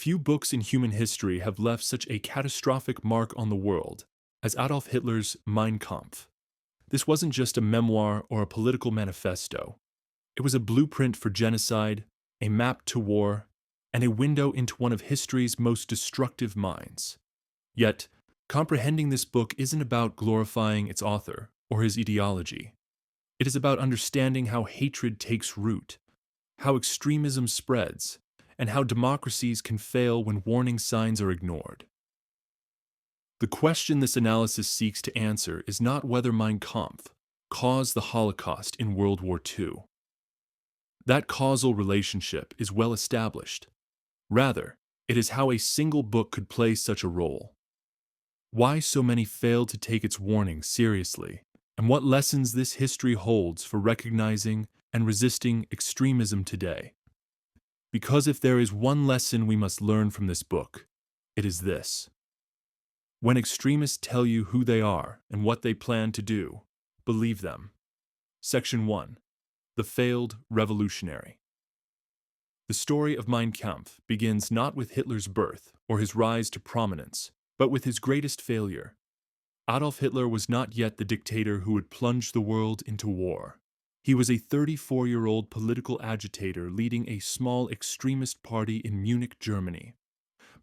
Few books in human history have left such a catastrophic mark on the world as Adolf Hitler's Mein Kampf. This wasn't just a memoir or a political manifesto. It was a blueprint for genocide, a map to war, and a window into one of history's most destructive minds. Yet, comprehending this book isn't about glorifying its author or his ideology. It is about understanding how hatred takes root, how extremism spreads, and how democracies can fail when warning signs are ignored. The question this analysis seeks to answer is not whether Mein Kampf caused the Holocaust in World War II. That causal relationship is well established. Rather, it is how a single book could play such a role. Why so many failed to take its warnings seriously, and what lessons this history holds for recognizing and resisting extremism today. Because if there is one lesson we must learn from this book, it is this. When extremists tell you who they are and what they plan to do, believe them. Section 1. The Failed Revolutionary. The story of Mein Kampf begins not with Hitler's birth or his rise to prominence, but with his greatest failure. Adolf Hitler was not yet the dictator who would plunge the world into war. He was a 34-year-old political agitator leading a small extremist party in Munich, Germany.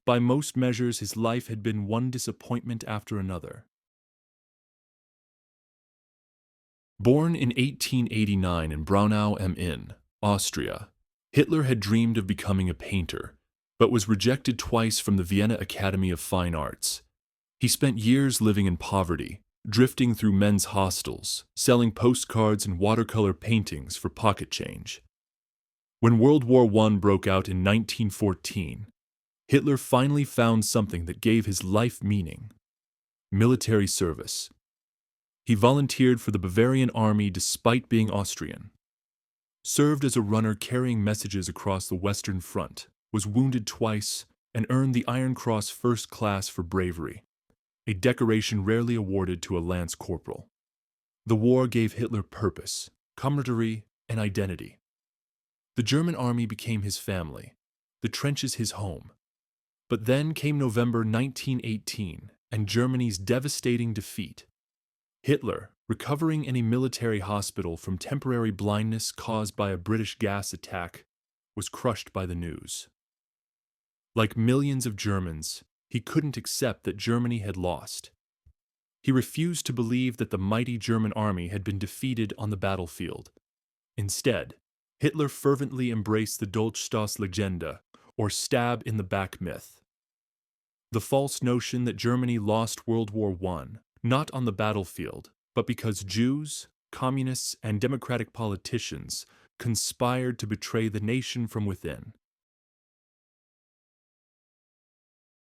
By most measures, his life had been one disappointment after another. Born in 1889 in Braunau am Inn, Austria, Hitler had dreamed of becoming a painter, but was rejected twice from the Vienna Academy of Fine Arts. He spent years living in poverty, drifting through men's hostels, selling postcards and watercolor paintings for pocket change. When World War I broke out in 1914, Hitler finally found something that gave his life meaning: military service. He volunteered for the Bavarian army despite being Austrian, served as a runner carrying messages across the Western Front, was wounded twice, and earned the Iron Cross First Class for bravery, a decoration rarely awarded to a lance corporal. The war gave Hitler purpose, camaraderie, and identity. The German army became his family, the trenches his home. But then came November 1918 and Germany's devastating defeat. Hitler, recovering in a military hospital from temporary blindness caused by a British gas attack, was crushed by the news. Like millions of Germans, he couldn't accept that Germany had lost. He refused to believe that the mighty German army had been defeated on the battlefield. Instead, Hitler fervently embraced the Dolchstoßlegende, or stab in the back myth. The false notion that Germany lost World War I, not on the battlefield, but because Jews, communists, and democratic politicians conspired to betray the nation from within.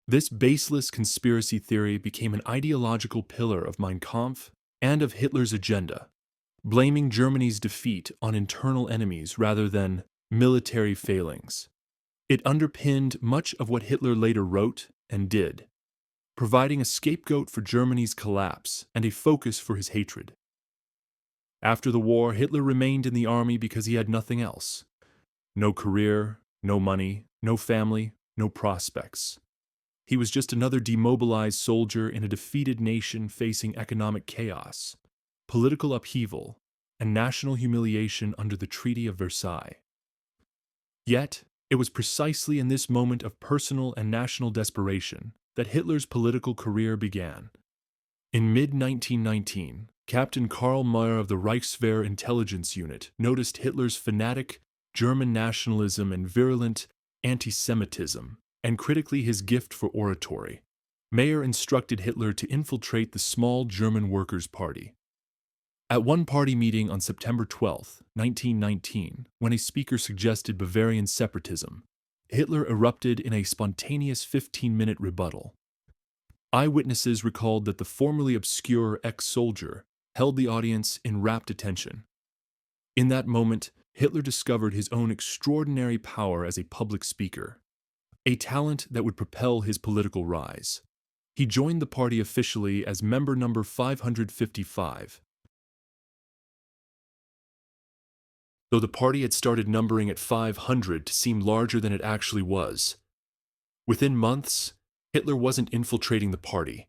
This baseless conspiracy theory became an ideological pillar of Mein Kampf and of Hitler's agenda, blaming Germany's defeat on internal enemies rather than military failings. It underpinned much of what Hitler later wrote and did, providing a scapegoat for Germany's collapse and a focus for his hatred. After the war, Hitler remained in the army because he had nothing else. No career, no money, no family, no prospects. He was just another demobilized soldier in a defeated nation facing economic chaos, political upheaval, and national humiliation under the Treaty of Versailles. Yet, it was precisely in this moment of personal and national desperation that Hitler's political career began. In mid-1919, Captain Karl Mayer of the Reichswehr intelligence unit noticed Hitler's fanatic German nationalism and virulent anti-Semitism, and critically his gift for oratory. Mayer instructed Hitler to infiltrate the small German Workers' Party. At one party meeting on September 12, 1919, when a speaker suggested Bavarian separatism, Hitler erupted in a spontaneous 15-minute rebuttal. Eyewitnesses recalled that the formerly obscure ex-soldier held the audience in rapt attention. In that moment, Hitler discovered his own extraordinary power as a public speaker, a talent that would propel his political rise. He joined the party officially as member number 555. Though the party had started numbering at 500 to seem larger than it actually was. Within months, Hitler wasn't infiltrating the party.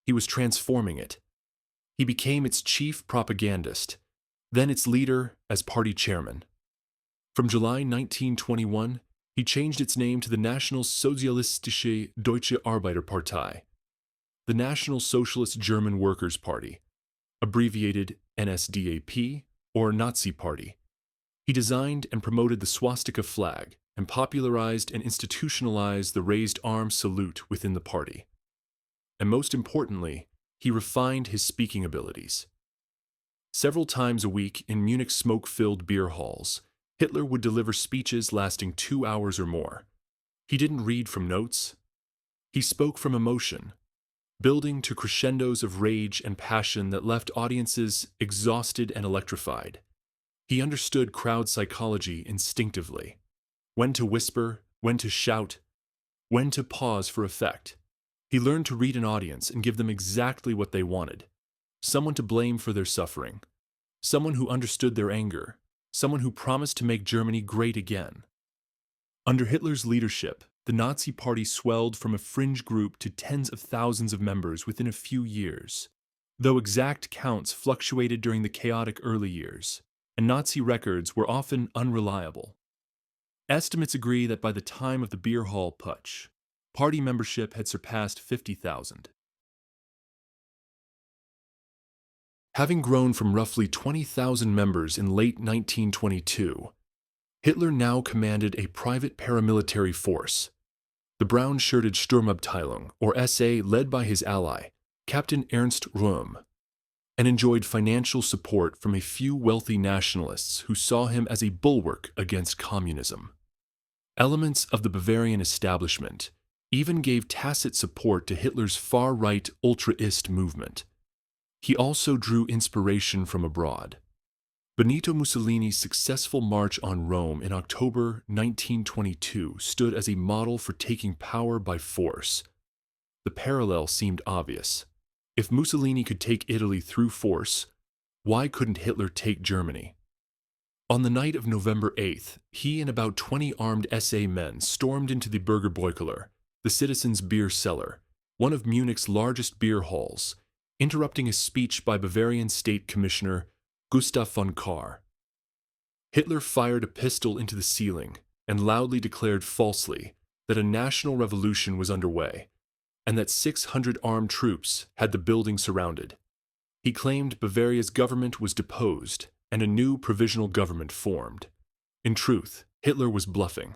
He was transforming it. He became its chief propagandist, then its leader as party chairman. From July 1921, he changed its name to the National Sozialistische Deutsche Arbeiterpartei, the National Socialist German Workers' Party, abbreviated NSDAP, or Nazi Party. He designed and promoted the swastika flag and popularized and institutionalized the raised arm salute within the party. And most importantly, he refined his speaking abilities. Several times a week in Munich's smoke-filled beer halls, Hitler would deliver speeches lasting 2 hours or more. He didn't read from notes. He spoke from emotion, building to crescendos of rage and passion that left audiences exhausted and electrified. He understood crowd psychology instinctively. When to whisper, when to shout, when to pause for effect. He learned to read an audience and give them exactly what they wanted. Someone to blame for their suffering. Someone who understood their anger. Someone who promised to make Germany great again. Under Hitler's leadership, the Nazi Party swelled from a fringe group to tens of thousands of members within a few years, though exact counts fluctuated during the chaotic early years, and Nazi records were often unreliable. Estimates agree that by the time of the beer hall putsch, party membership had surpassed 50,000. Having grown from roughly 20,000 members in late 1922, Hitler now commanded a private paramilitary force, the brown-shirted Sturmabteilung, or SA, led by his ally, Captain Ernst Röhm, and enjoyed financial support from a few wealthy nationalists who saw him as a bulwark against communism. Elements of the Bavarian establishment even gave tacit support to Hitler's far-right ultraist movement. He also drew inspiration from abroad. Benito Mussolini's successful march on Rome in October 1922 stood as a model for taking power by force. The parallel seemed obvious. If Mussolini could take Italy through force, why couldn't Hitler take Germany? On the night of November 8th, he and about 20 armed SA men stormed into the Bürgerbräukeller, the citizens' beer cellar, one of Munich's largest beer halls, interrupting a speech by Bavarian State Commissioner Gustav von Kahr. Hitler fired a pistol into the ceiling and loudly declared falsely that a national revolution was underway and that 600 armed troops had the building surrounded. He claimed Bavaria's government was deposed and a new provisional government formed. In truth, Hitler was bluffing.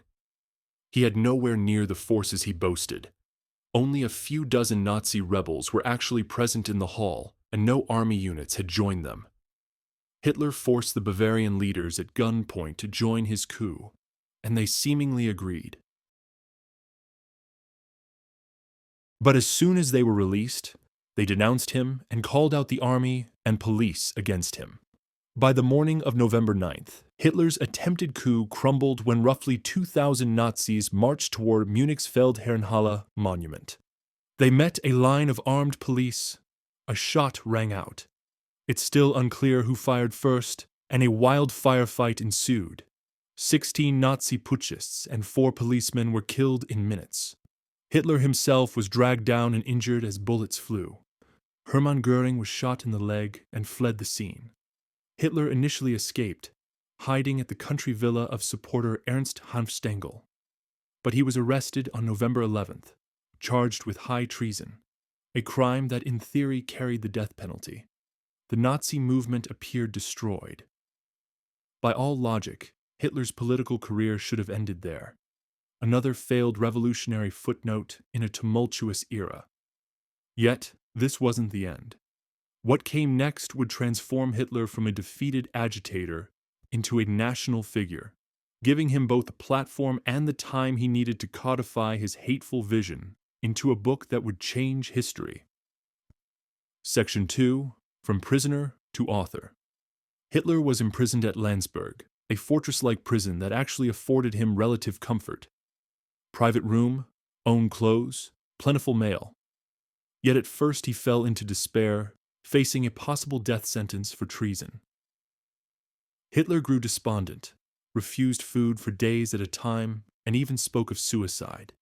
He had nowhere near the forces he boasted. Only a few dozen Nazi rebels were actually present in the hall, and no army units had joined them. Hitler forced the Bavarian leaders at gunpoint to join his coup, and they seemingly agreed. But as soon as they were released, they denounced him and called out the army and police against him. By the morning of November 9th, Hitler's attempted coup crumbled when roughly 2,000 Nazis marched toward Munich's Feldherrnhalle monument. They met a line of armed police. A shot rang out. It's still unclear who fired first, and a wild firefight ensued. 16 Nazi putschists and 4 policemen were killed in minutes. Hitler himself was dragged down and injured as bullets flew. Hermann Göring was shot in the leg and fled the scene. Hitler initially escaped, hiding at the country villa of supporter Ernst Hanfstaengl. But he was arrested on November 11th, charged with high treason, a crime that in theory carried the death penalty. The Nazi movement appeared destroyed. By all logic, Hitler's political career should have ended there. Another failed revolutionary footnote in a tumultuous era. Yet, this wasn't the end. What came next would transform Hitler from a defeated agitator into a national figure, giving him both the platform and the time he needed to codify his hateful vision into a book that would change history. Section 2. From Prisoner to Author. Hitler was imprisoned at Landsberg, a fortress-like prison that actually afforded him relative comfort. Private room, own clothes, plentiful mail. Yet at first he fell into despair, facing a possible death sentence for treason. Hitler grew despondent, refused food for days at a time, and even spoke of suicide.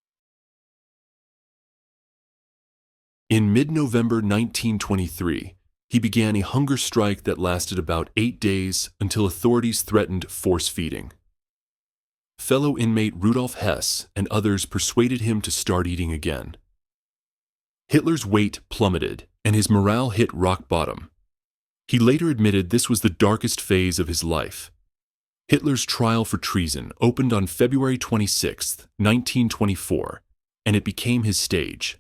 In mid-November 1923, he began a hunger strike that lasted about 8 days until authorities threatened force feeding. Fellow inmate Rudolf Hess and others persuaded him to start eating again. Hitler's weight plummeted, and his morale hit rock bottom. He later admitted this was the darkest phase of his life. Hitler's trial for treason opened on February 26, 1924, and it became his stage.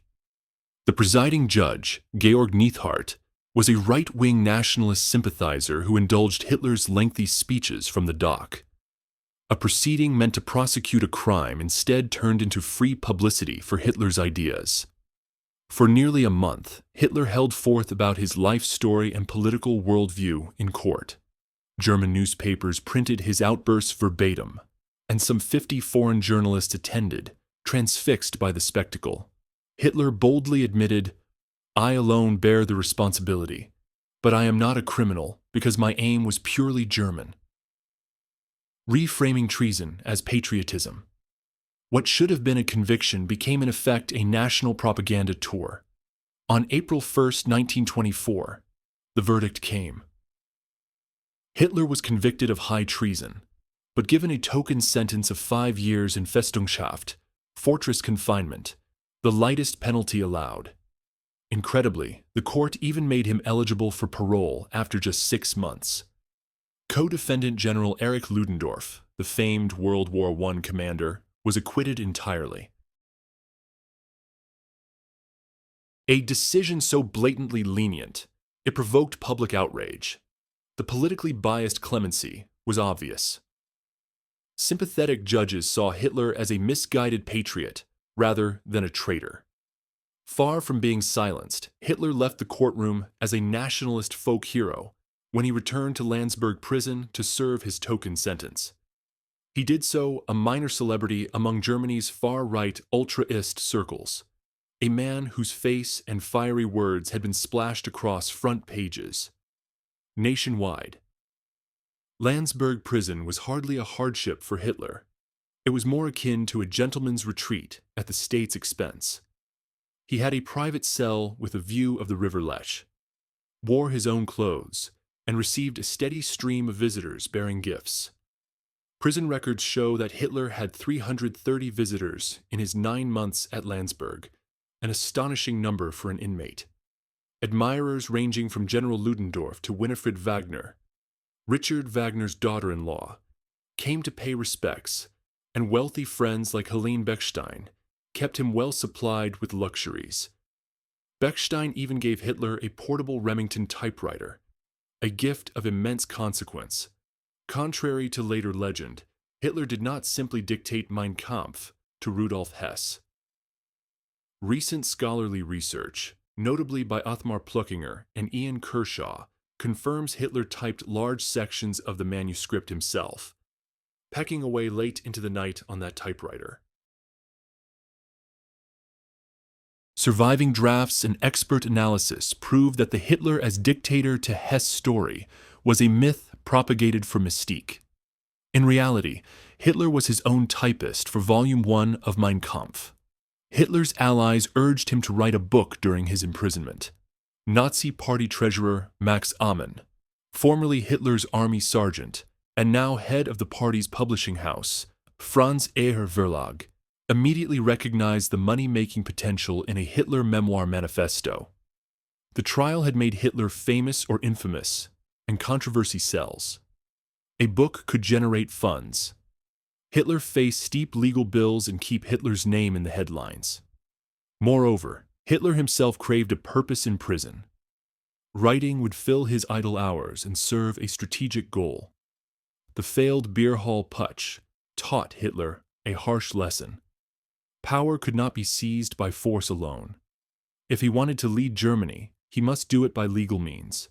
The presiding judge, Georg Neithart, was a right-wing nationalist sympathizer who indulged Hitler's lengthy speeches from the dock. A proceeding meant to prosecute a crime instead turned into free publicity for Hitler's ideas. For nearly a month, Hitler held forth about his life story and political worldview in court. German newspapers printed his outbursts verbatim, and some 50 foreign journalists attended, transfixed by the spectacle. Hitler boldly admitted, "I alone bear the responsibility, but I am not a criminal because my aim was purely German." Reframing treason as patriotism. What should have been a conviction became in effect a national propaganda tour. On April 1, 1924, the verdict came. Hitler was convicted of high treason, but given a token sentence of 5 years in Festungshaft, fortress confinement, the lightest penalty allowed. Incredibly, the court even made him eligible for parole after just 6 months. Co-defendant General Erich Ludendorff, the famed World War I commander, was acquitted entirely. A decision so blatantly lenient, it provoked public outrage. The politically biased clemency was obvious. Sympathetic judges saw Hitler as a misguided patriot rather than a traitor. Far from being silenced, Hitler left the courtroom as a nationalist folk hero when he returned to Landsberg prison to serve his token sentence. He did so a minor celebrity among Germany's far-right ultra-ist circles, a man whose face and fiery words had been splashed across front pages. Nationwide. Landsberg prison was hardly a hardship for Hitler. It was more akin to a gentleman's retreat at the state's expense. He had a private cell with a view of the River Lech, wore his own clothes, and received a steady stream of visitors bearing gifts. Prison records show that Hitler had 330 visitors in his 9 months at Landsberg, an astonishing number for an inmate. Admirers ranging from General Ludendorff to Winifred Wagner, Richard Wagner's daughter-in-law, came to pay respects, and wealthy friends like Helene Bechstein kept him well supplied with luxuries. Bechstein even gave Hitler a portable Remington typewriter, a gift of immense consequence. Contrary to later legend, Hitler did not simply dictate Mein Kampf to Rudolf Hess. Recent scholarly research, notably by Othmar Pluckinger and Ian Kershaw, confirms Hitler typed large sections of the manuscript himself, pecking away late into the night on that typewriter. Surviving drafts and expert analysis prove that the Hitler as dictator to Hess story was a myth propagated for mystique. In reality, Hitler was his own typist for Volume 1 of Mein Kampf. Hitler's allies urged him to write a book during his imprisonment. Nazi Party treasurer Max Amann, formerly Hitler's army sergeant and now head of the party's publishing house, Franz Eher Verlag, immediately recognized the money-making potential in a Hitler memoir manifesto. The trial had made Hitler famous or infamous, and controversy sells. A book could generate funds. Hitler faced steep legal bills and keep Hitler's name in the headlines. Moreover, Hitler himself craved a purpose in prison. Writing would fill his idle hours and serve a strategic goal. The failed beer hall putsch taught Hitler a harsh lesson. Power could not be seized by force alone. If he wanted to lead Germany, he must do it by legal means,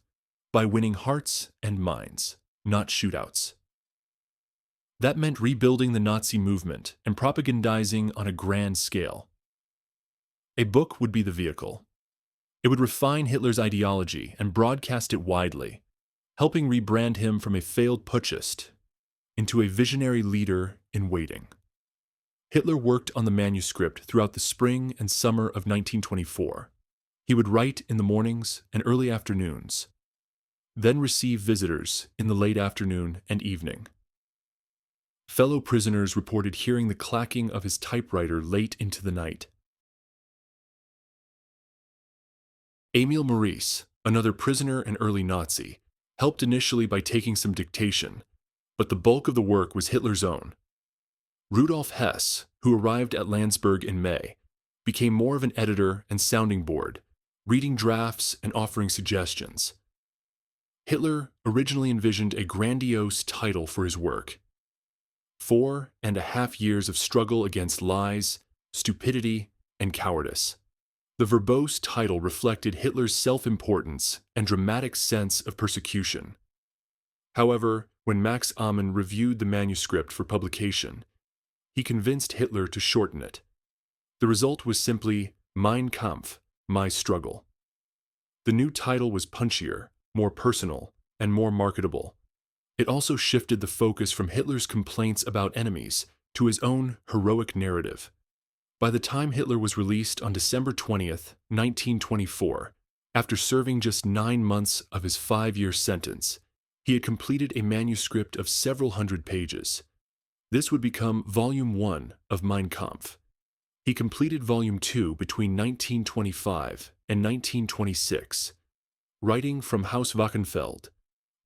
by winning hearts and minds, not shootouts. That meant rebuilding the Nazi movement and propagandizing on a grand scale. A book would be the vehicle. It would refine Hitler's ideology and broadcast it widely, helping rebrand him from a failed putschist into a visionary leader in waiting. Hitler worked on the manuscript throughout the spring and summer of 1924. He would write in the mornings and early afternoons, then receive visitors in the late afternoon and evening. Fellow prisoners reported hearing the clacking of his typewriter late into the night. Emil Maurice, another prisoner and early Nazi, helped initially by taking some dictation, but the bulk of the work was Hitler's own. Rudolf Hess, who arrived at Landsberg in May, became more of an editor and sounding board, reading drafts and offering suggestions. Hitler originally envisioned a grandiose title for his work: 4.5 years of struggle against lies, stupidity, and cowardice. The verbose title reflected Hitler's self-importance and dramatic sense of persecution. However, when Max Amann reviewed the manuscript for publication, he convinced Hitler to shorten it. The result was simply Mein Kampf, My Struggle. The new title was punchier, more personal, and more marketable. It also shifted the focus from Hitler's complaints about enemies to his own heroic narrative. By the time Hitler was released on December 20th, 1924, after serving just 9 months of his 5-year sentence, he had completed a manuscript of several hundred pages. This would become Volume 1 of Mein Kampf. He completed Volume 2 between 1925 and 1926, writing from Haus Wachenfeld,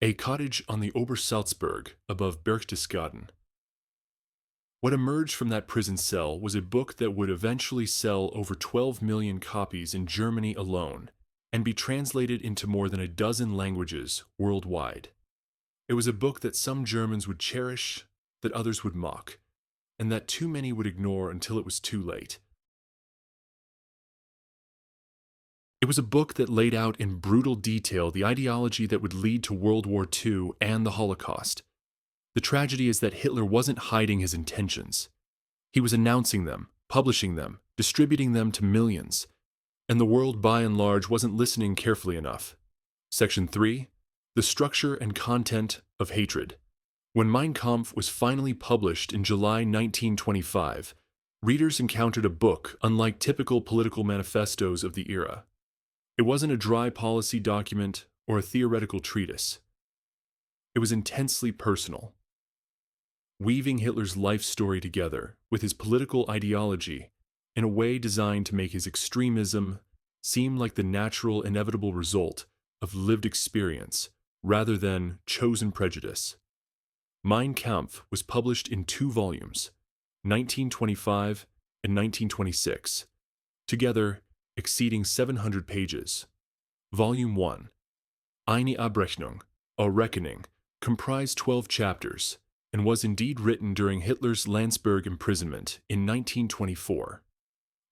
a cottage on the Obersalzberg above Berchtesgaden. What emerged from that prison cell was a book that would eventually sell over 12 million copies in Germany alone and be translated into more than a dozen languages worldwide. It was a book that some Germans would cherish, that others would mock, and that too many would ignore until it was too late. It was a book that laid out in brutal detail the ideology that would lead to World War II and the Holocaust. The tragedy is that Hitler wasn't hiding his intentions. He was announcing them, publishing them, distributing them to millions, and the world by and large wasn't listening carefully enough. Section 3. The Structure and Content of Hatred. When Mein Kampf was finally published in July 1925, readers encountered a book unlike typical political manifestos of the era. It wasn't a dry policy document or a theoretical treatise. It was intensely personal, weaving Hitler's life story together with his political ideology in a way designed to make his extremism seem like the natural, inevitable result of lived experience rather than chosen prejudice. Mein Kampf was published in 2 volumes, 1925 and 1926, together exceeding 700 pages. Volume 1, Eine Abrechnung, A Reckoning, comprised 12 chapters and was indeed written during Hitler's Landsberg imprisonment in 1924.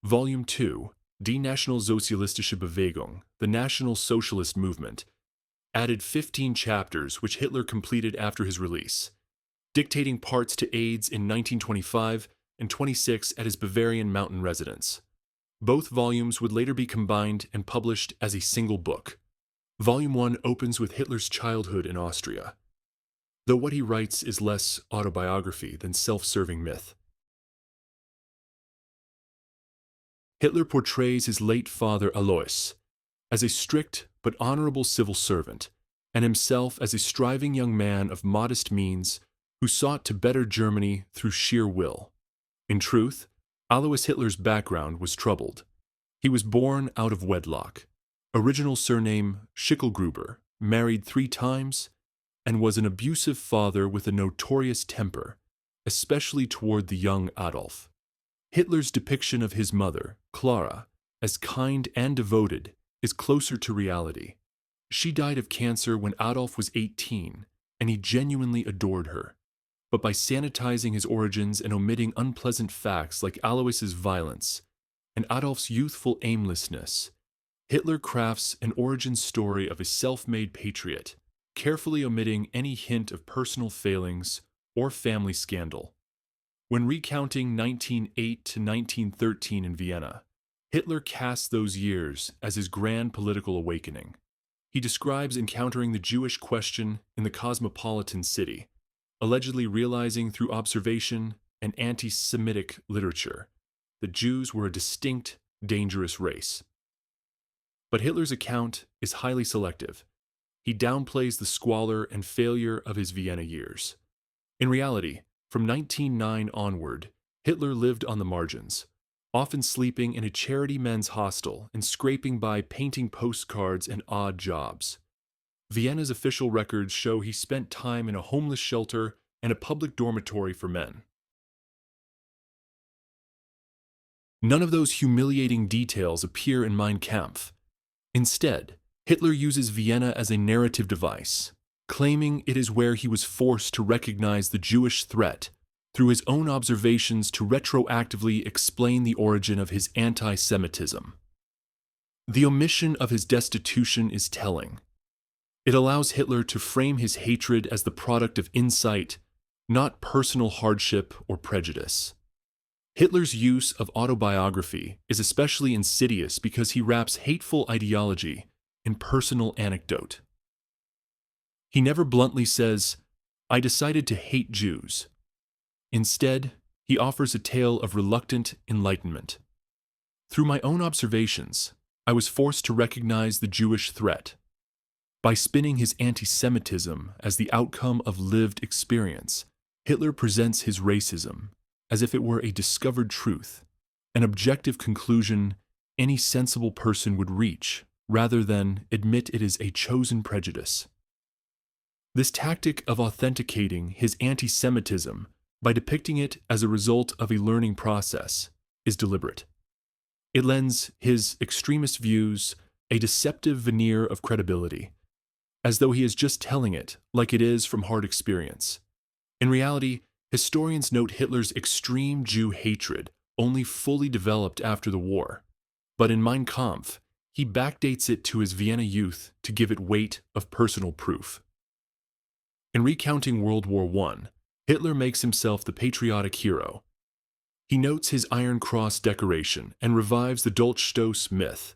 Volume 2, Die Nationalsozialistische Bewegung, the National Socialist Movement, added 15 chapters which Hitler completed after his release, dictating parts to aides in 1925 and 26 at his Bavarian mountain residence. Both volumes would later be combined and published as a single book. Volume 1 opens with Hitler's childhood in Austria, though what he writes is less autobiography than self-serving myth. Hitler portrays his late father Alois as a strict but honorable civil servant, and himself as a striving young man of modest means who sought to better Germany through sheer will. In truth, Alois Hitler's background was troubled. He was born out of wedlock, original surname Schicklgruber, married 3 times, and was an abusive father with a notorious temper, especially toward the young Adolf. Hitler's depiction of his mother, Clara, as kind and devoted is closer to reality. She died of cancer when Adolf was 18, and he genuinely adored her. But by sanitizing his origins and omitting unpleasant facts like Alois's violence and Adolf's youthful aimlessness, Hitler crafts an origin story of a self-made patriot, carefully omitting any hint of personal failings or family scandal. When recounting 1908 to 1913 in Vienna, Hitler casts those years as his grand political awakening. He describes encountering the Jewish question in the cosmopolitan city, allegedly realizing through observation and anti-Semitic literature that Jews were a distinct, dangerous race. But Hitler's account is highly selective. He downplays the squalor and failure of his Vienna years. In reality, from 1909 onward, Hitler lived on the margins, often sleeping in a charity men's hostel and scraping by painting postcards and odd jobs. Vienna's official records show he spent time in a homeless shelter and a public dormitory for men. None of those humiliating details appear in Mein Kampf. Instead, Hitler uses Vienna as a narrative device, claiming it is where he was forced to recognize the Jewish threat through his own observations to retroactively explain the origin of his anti-Semitism. The omission of his destitution is telling. It allows Hitler to frame his hatred as the product of insight, not personal hardship or prejudice. Hitler's use of autobiography is especially insidious because he wraps hateful ideology in personal anecdote. He never bluntly says, "I decided to hate Jews." Instead, he offers a tale of reluctant enlightenment. Through my own observations, I was forced to recognize the Jewish threat. By spinning his anti-Semitism as the outcome of lived experience, Hitler presents his racism as if it were a discovered truth, an objective conclusion any sensible person would reach, rather than admit it is a chosen prejudice. This tactic of authenticating his anti-Semitism by depicting it as a result of a learning process is deliberate. It lends his extremist views a deceptive veneer of credibility, as though he is just telling it like it is from hard experience. In reality, historians note Hitler's extreme Jew hatred only fully developed after the war, but in Mein Kampf, he backdates it to his Vienna youth to give it weight of personal proof. In recounting World War I, Hitler makes himself the patriotic hero. He notes his Iron Cross decoration and revives the Dolchstoß myth.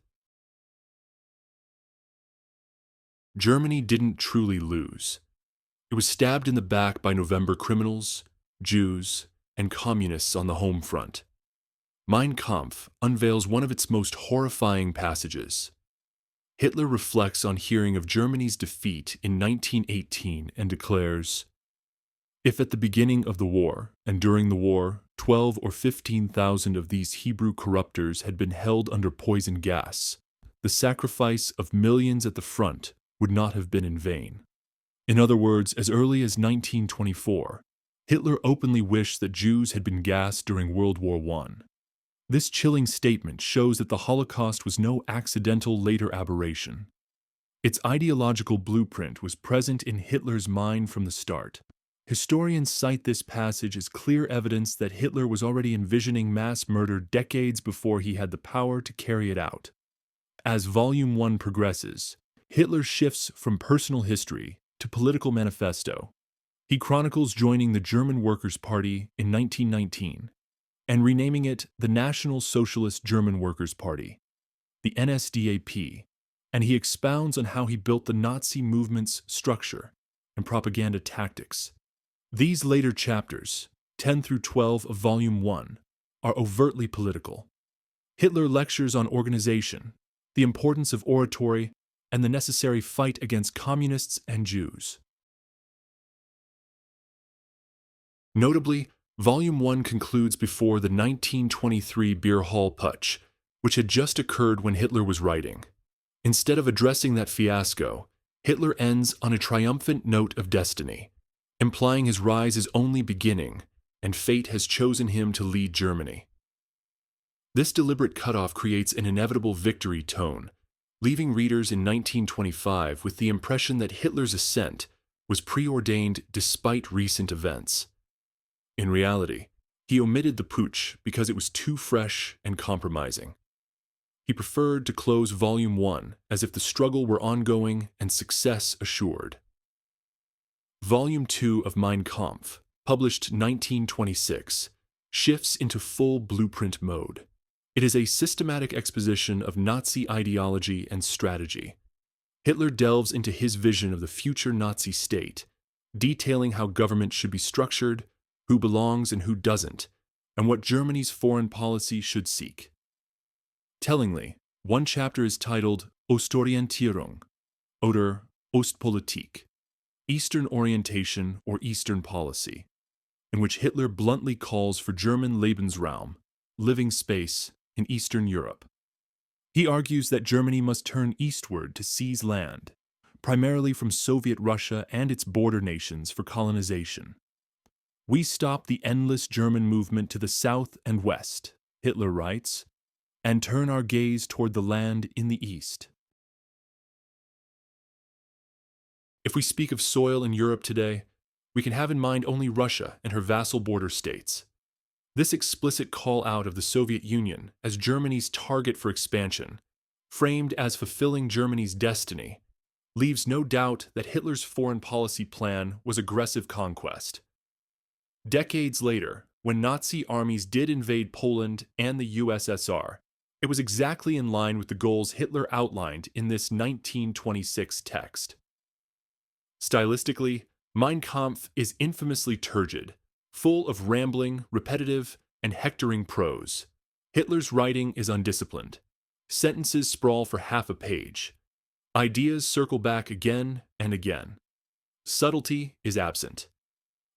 Germany didn't truly lose. It was stabbed in the back by November criminals, Jews, and communists on the home front. Mein Kampf unveils one of its most horrifying passages. Hitler reflects on hearing of Germany's defeat in 1918 and declares, "If at the beginning of the war and during the war 12 or 15,000 of these Hebrew corruptors had been held under poison gas, the sacrifice of millions at the front would not have been in vain." In other words, as early as 1924, Hitler openly wished that Jews had been gassed during World War I. This chilling statement shows that the Holocaust was no accidental later aberration. Its ideological blueprint was present in Hitler's mind from the start. Historians cite this passage as clear evidence that Hitler was already envisioning mass murder decades before he had the power to carry it out. As Volume 1 progresses, Hitler shifts from personal history to political manifesto. He chronicles joining the German Workers' Party in 1919 and renaming it the National Socialist German Workers' Party, the NSDAP, and he expounds on how he built the Nazi movement's structure and propaganda tactics. These later chapters, 10 through 12 of Volume 1, are overtly political. Hitler lectures on organization, the importance of oratory, and the necessary fight against communists and Jews. Notably, Volume 1 concludes before the 1923 Beer Hall Putsch, which had just occurred when Hitler was writing. Instead of addressing that fiasco, Hitler ends on a triumphant note of destiny, implying his rise is only beginning, and fate has chosen him to lead Germany. This deliberate cutoff creates an inevitable victory tone, leaving readers in 1925 with the impression that Hitler's ascent was preordained despite recent events. In reality, he omitted the putsch because it was too fresh and compromising. He preferred to close Volume 1 as if the struggle were ongoing and success assured. Volume 2 of Mein Kampf, published 1926, shifts into full blueprint mode. It is a systematic exposition of Nazi ideology and strategy. Hitler delves into his vision of the future Nazi state, detailing how government should be structured, who belongs and who doesn't, and what Germany's foreign policy should seek. Tellingly, one chapter is titled Ostorientierung oder Ostpolitik, Eastern orientation or Eastern policy, in which Hitler bluntly calls for German Lebensraum, living space, in Eastern Europe. He argues that Germany must turn eastward to seize land, primarily from Soviet Russia and its border nations, for colonization. We stop the endless German movement to the south and west, Hitler writes, and turn our gaze toward the land in the east. If we speak of soil in Europe today, we can have in mind only Russia and her vassal border states. This explicit call out of the Soviet Union as Germany's target for expansion, framed as fulfilling Germany's destiny, leaves no doubt that Hitler's foreign policy plan was aggressive conquest. Decades later, when Nazi armies did invade Poland and the USSR, it was exactly in line with the goals Hitler outlined in this 1926 text. Stylistically, Mein Kampf is infamously turgid, full of rambling, repetitive, and hectoring prose. Hitler's writing is undisciplined. Sentences sprawl for half a page. Ideas circle back again and again. Subtlety is absent.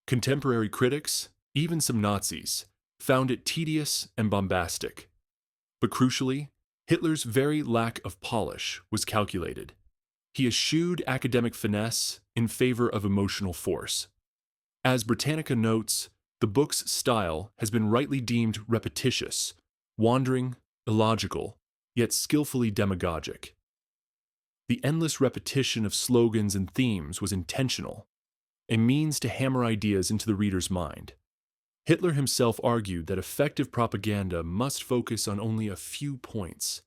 Contemporary critics, even some Nazis, found it tedious and bombastic. But crucially, Hitler's very lack of polish was calculated. He eschewed academic finesse in favor of emotional force. As Britannica notes, the book's style has been rightly deemed repetitious, wandering, illogical, yet skillfully demagogic. The endless repetition of slogans and themes was intentional, a means to hammer ideas into the reader's mind. Hitler himself argued that effective propaganda must focus on only a few points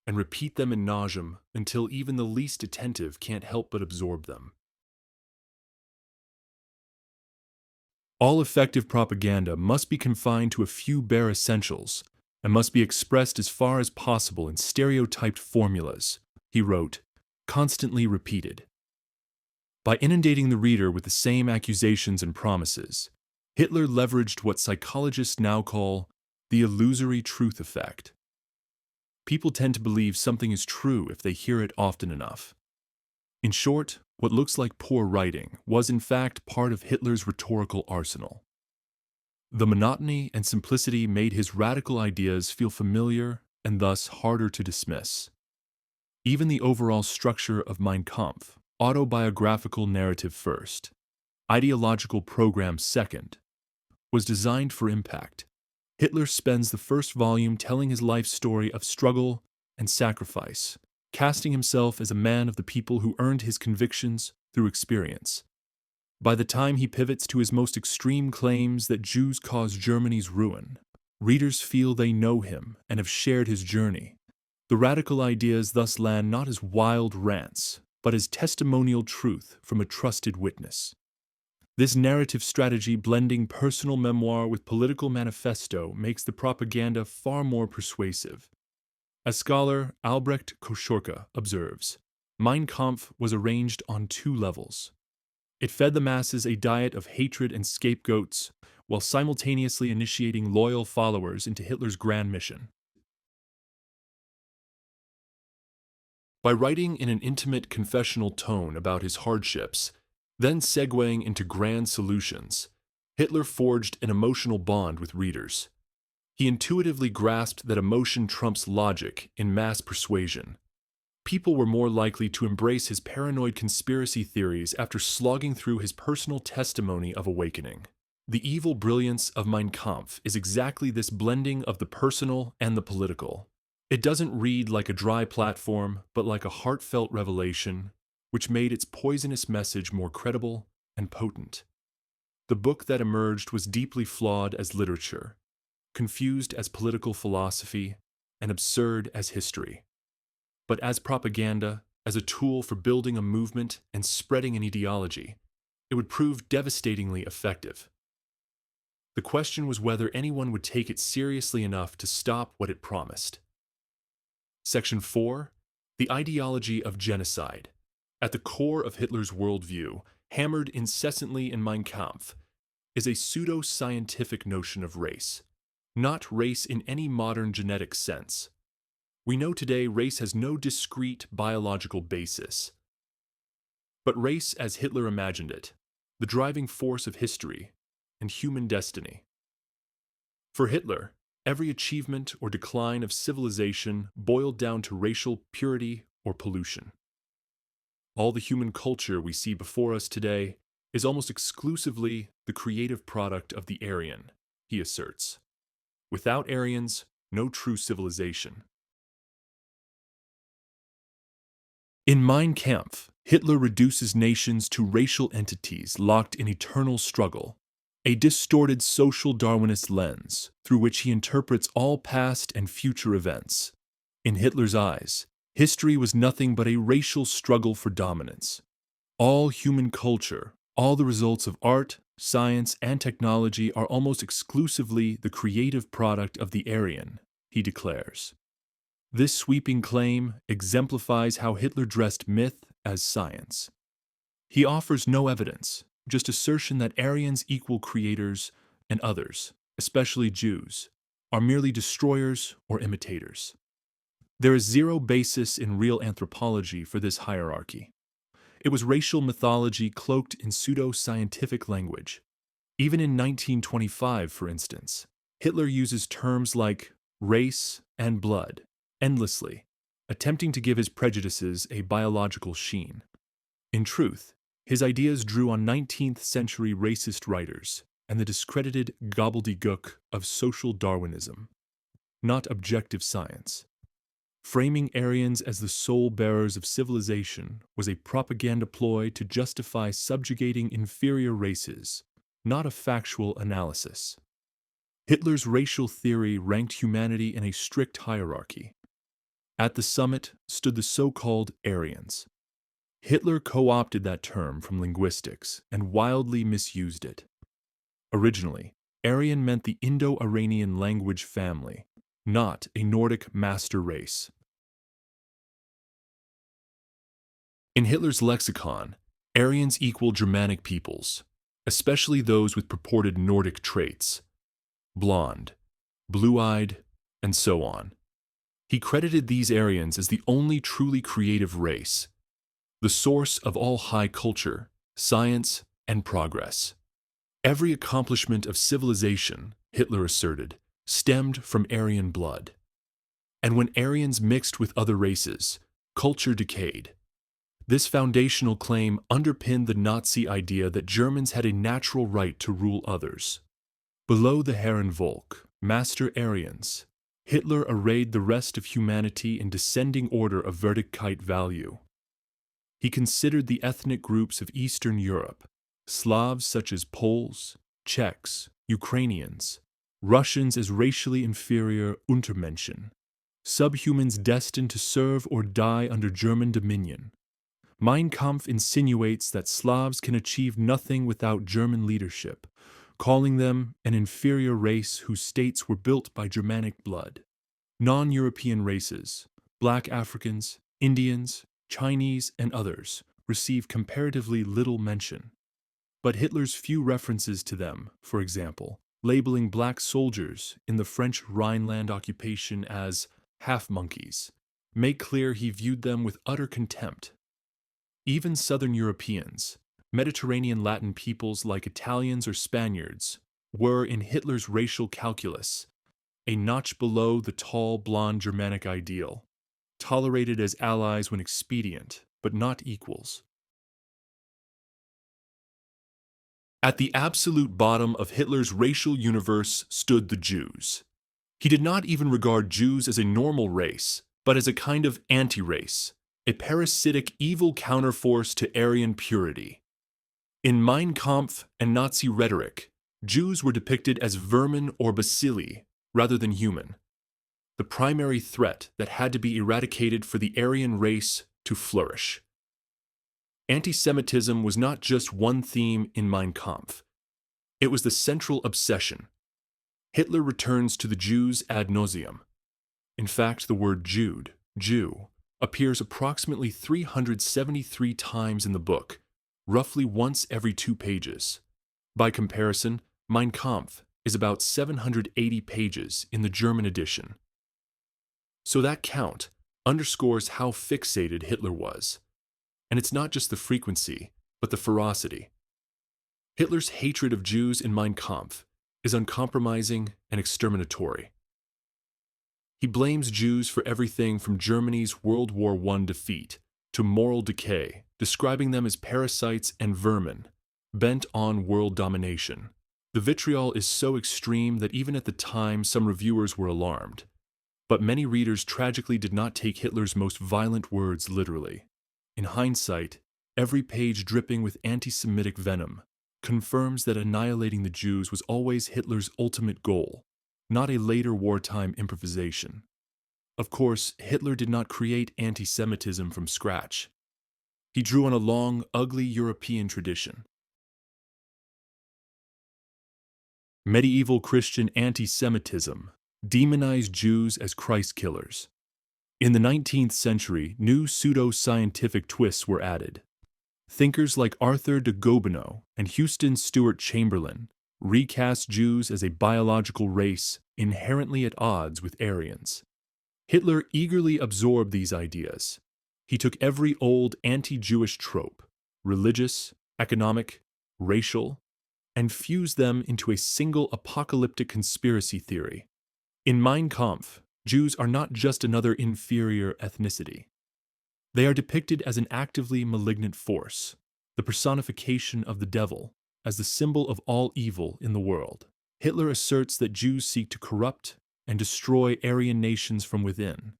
and repeat them in nauseam until even the least attentive can't help but absorb them. All effective propaganda must be confined to a few bare essentials and must be expressed as far as possible in stereotyped formulas, he wrote, constantly repeated. By inundating the reader with the same accusations and promises, Hitler leveraged what psychologists now call the illusory truth effect. People tend to believe something is true if they hear it often enough. In short, what looks like poor writing was in fact part of Hitler's rhetorical arsenal. The monotony and simplicity made his radical ideas feel familiar and thus harder to dismiss. Even the overall structure of Mein Kampf, autobiographical narrative first, ideological program second, was designed for impact. Hitler spends the first volume telling his life story of struggle and sacrifice, casting himself as a man of the people who earned his convictions through experience. By the time he pivots to his most extreme claims that Jews caused Germany's ruin, readers feel they know him and have shared his journey. The radical ideas thus land not as wild rants, but as testimonial truth from a trusted witness. This narrative strategy, blending personal memoir with political manifesto, makes the propaganda far more persuasive. As scholar Albrecht Koschorka observes, Mein Kampf was arranged on two levels. It fed the masses a diet of hatred and scapegoats, while simultaneously initiating loyal followers into Hitler's grand mission. By writing in an intimate confessional tone about his hardships, then segueing into grand solutions, Hitler forged an emotional bond with readers. He intuitively grasped that emotion trumps logic in mass persuasion. People were more likely to embrace his paranoid conspiracy theories after slogging through his personal testimony of awakening. The evil brilliance of Mein Kampf is exactly this blending of the personal and the political. It doesn't read like a dry platform, but like a heartfelt revelation, which made its poisonous message more credible and potent. The book that emerged was deeply flawed as literature, confused as political philosophy, and absurd as history. But as propaganda, as a tool for building a movement and spreading an ideology, it would prove devastatingly effective. The question was whether anyone would take it seriously enough to stop what it promised. Section 4. The ideology of genocide. At the core of Hitler's worldview, hammered incessantly in Mein Kampf, is a pseudo-scientific notion of race. Not race in any modern genetic sense, We know today race has no discrete biological basis, but race as Hitler imagined it, the driving force of history and human destiny. For Hitler, every achievement or decline of civilization boiled down to racial purity or pollution. All the human culture we see before us today is almost exclusively the creative product of the Aryan, he asserts. Without Aryans, no true civilization. In Mein Kampf, Hitler reduces nations to racial entities locked in eternal struggle, a distorted social Darwinist lens through which he interprets all past and future events. In Hitler's eyes, history was nothing but a racial struggle for dominance. All human culture, all the results of art, science, and technology are almost exclusively the creative product of the Aryan, he declares. This sweeping claim exemplifies how Hitler dressed myth as science. He offers no evidence, just assertion that Aryans equal creators and others, especially Jews, are merely destroyers or imitators. There is zero basis in real anthropology for this hierarchy. It was racial mythology cloaked in pseudo-scientific language. Even in 1925, for instance, Hitler uses terms like race and blood endlessly, attempting to give his prejudices a biological sheen. In truth, his ideas drew on 19th-century racist writers and the discredited gobbledygook of social Darwinism, not objective science. Framing Aryans as the sole bearers of civilization was a propaganda ploy to justify subjugating inferior races, not a factual analysis. Hitler's racial theory ranked humanity in a strict hierarchy. At the summit stood the so-called Aryans. Hitler co-opted that term from linguistics and wildly misused it. Originally, Aryan meant the Indo-Iranian language family, not a Nordic master race. In Hitler's lexicon, Aryans equal Germanic peoples, especially those with purported Nordic traits, blonde, blue-eyed, and so on. He credited these Aryans as the only truly creative race, the source of all high culture, science, and progress. Every accomplishment of civilization, Hitler asserted, stemmed from Aryan blood. And when Aryans mixed with other races, culture decayed. This foundational claim underpinned the Nazi idea that Germans had a natural right to rule others. Below the Herrenvolk, Master Aryans, Hitler arrayed the rest of humanity in descending order of Wertigkeit value. He considered the ethnic groups of Eastern Europe, Slavs such as Poles, Czechs, Ukrainians, Russians as racially inferior Untermenschen, subhumans destined to serve or die under German dominion. Mein Kampf insinuates that Slavs can achieve nothing without German leadership, calling them an inferior race whose states were built by Germanic blood. Non-European races, Black Africans, Indians, Chinese, and others, receive comparatively little mention. But Hitler's few references to them, for example, labeling black soldiers in the French Rhineland occupation as half-monkeys, make clear he viewed them with utter contempt. Even Southern Europeans, Mediterranean Latin peoples like Italians or Spaniards, were, in Hitler's racial calculus, a notch below the tall, blonde Germanic ideal, tolerated as allies when expedient, but not equals. At the absolute bottom of Hitler's racial universe stood the Jews. He did not even regard Jews as a normal race, but as a kind of anti-race, a parasitic evil counterforce to Aryan purity. In Mein Kampf and Nazi rhetoric, Jews were depicted as vermin or bacilli rather than human, the primary threat that had to be eradicated for the Aryan race to flourish. Anti-Semitism was not just one theme in Mein Kampf. It was the central obsession. Hitler returns to the Jews ad nauseum. In fact, the word Jude, Jew, appears approximately 373 times in the book, roughly once every 2 pages. By comparison, Mein Kampf is about 780 pages in the German edition. So that count underscores how fixated Hitler was. And it's not just the frequency, but the ferocity. Hitler's hatred of Jews in Mein Kampf is uncompromising and exterminatory. He blames Jews for everything from Germany's World War I defeat to moral decay, describing them as parasites and vermin, bent on world domination. The vitriol is so extreme that even at the time some reviewers were alarmed. But many readers tragically did not take Hitler's most violent words literally. In hindsight, every page dripping with anti-Semitic venom confirms that annihilating the Jews was always Hitler's ultimate goal, not a later wartime improvisation. Of course, Hitler did not create anti-Semitism from scratch. He drew on a long, ugly European tradition. Medieval Christian anti-Semitism demonized Jews as Christ killers. In the 19th century, new pseudo-scientific twists were added. Thinkers like Arthur de Gobineau and Houston Stewart Chamberlain recast Jews as a biological race inherently at odds with Aryans. Hitler eagerly absorbed these ideas. He took every old anti-Jewish trope, religious, economic, racial, and fused them into a single apocalyptic conspiracy theory. In Mein Kampf, Jews are not just another inferior ethnicity. They are depicted as an actively malignant force, the personification of the devil, as the symbol of all evil in the world. Hitler asserts that Jews seek to corrupt and destroy Aryan nations from within,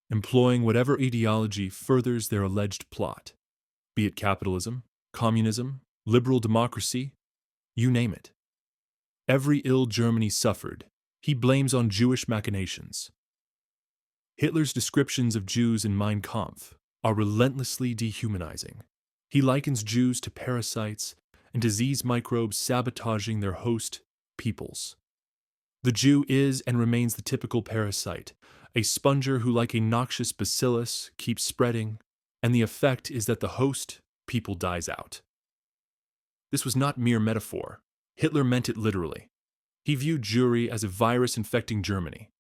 employing whatever ideology furthers their alleged plot, be it capitalism, communism, liberal democracy, you name it. Every ill Germany suffered, he blames on Jewish machinations. Hitler's descriptions of Jews in Mein Kampf are relentlessly dehumanizing. He likens Jews to parasites and disease microbes sabotaging their host peoples. The Jew is and remains the typical parasite, a sponger who, like a noxious bacillus, keeps spreading, and the effect is that the host people dies out. This was not mere metaphor. Hitler meant it literally. He viewed Jewry as a virus infecting Germany,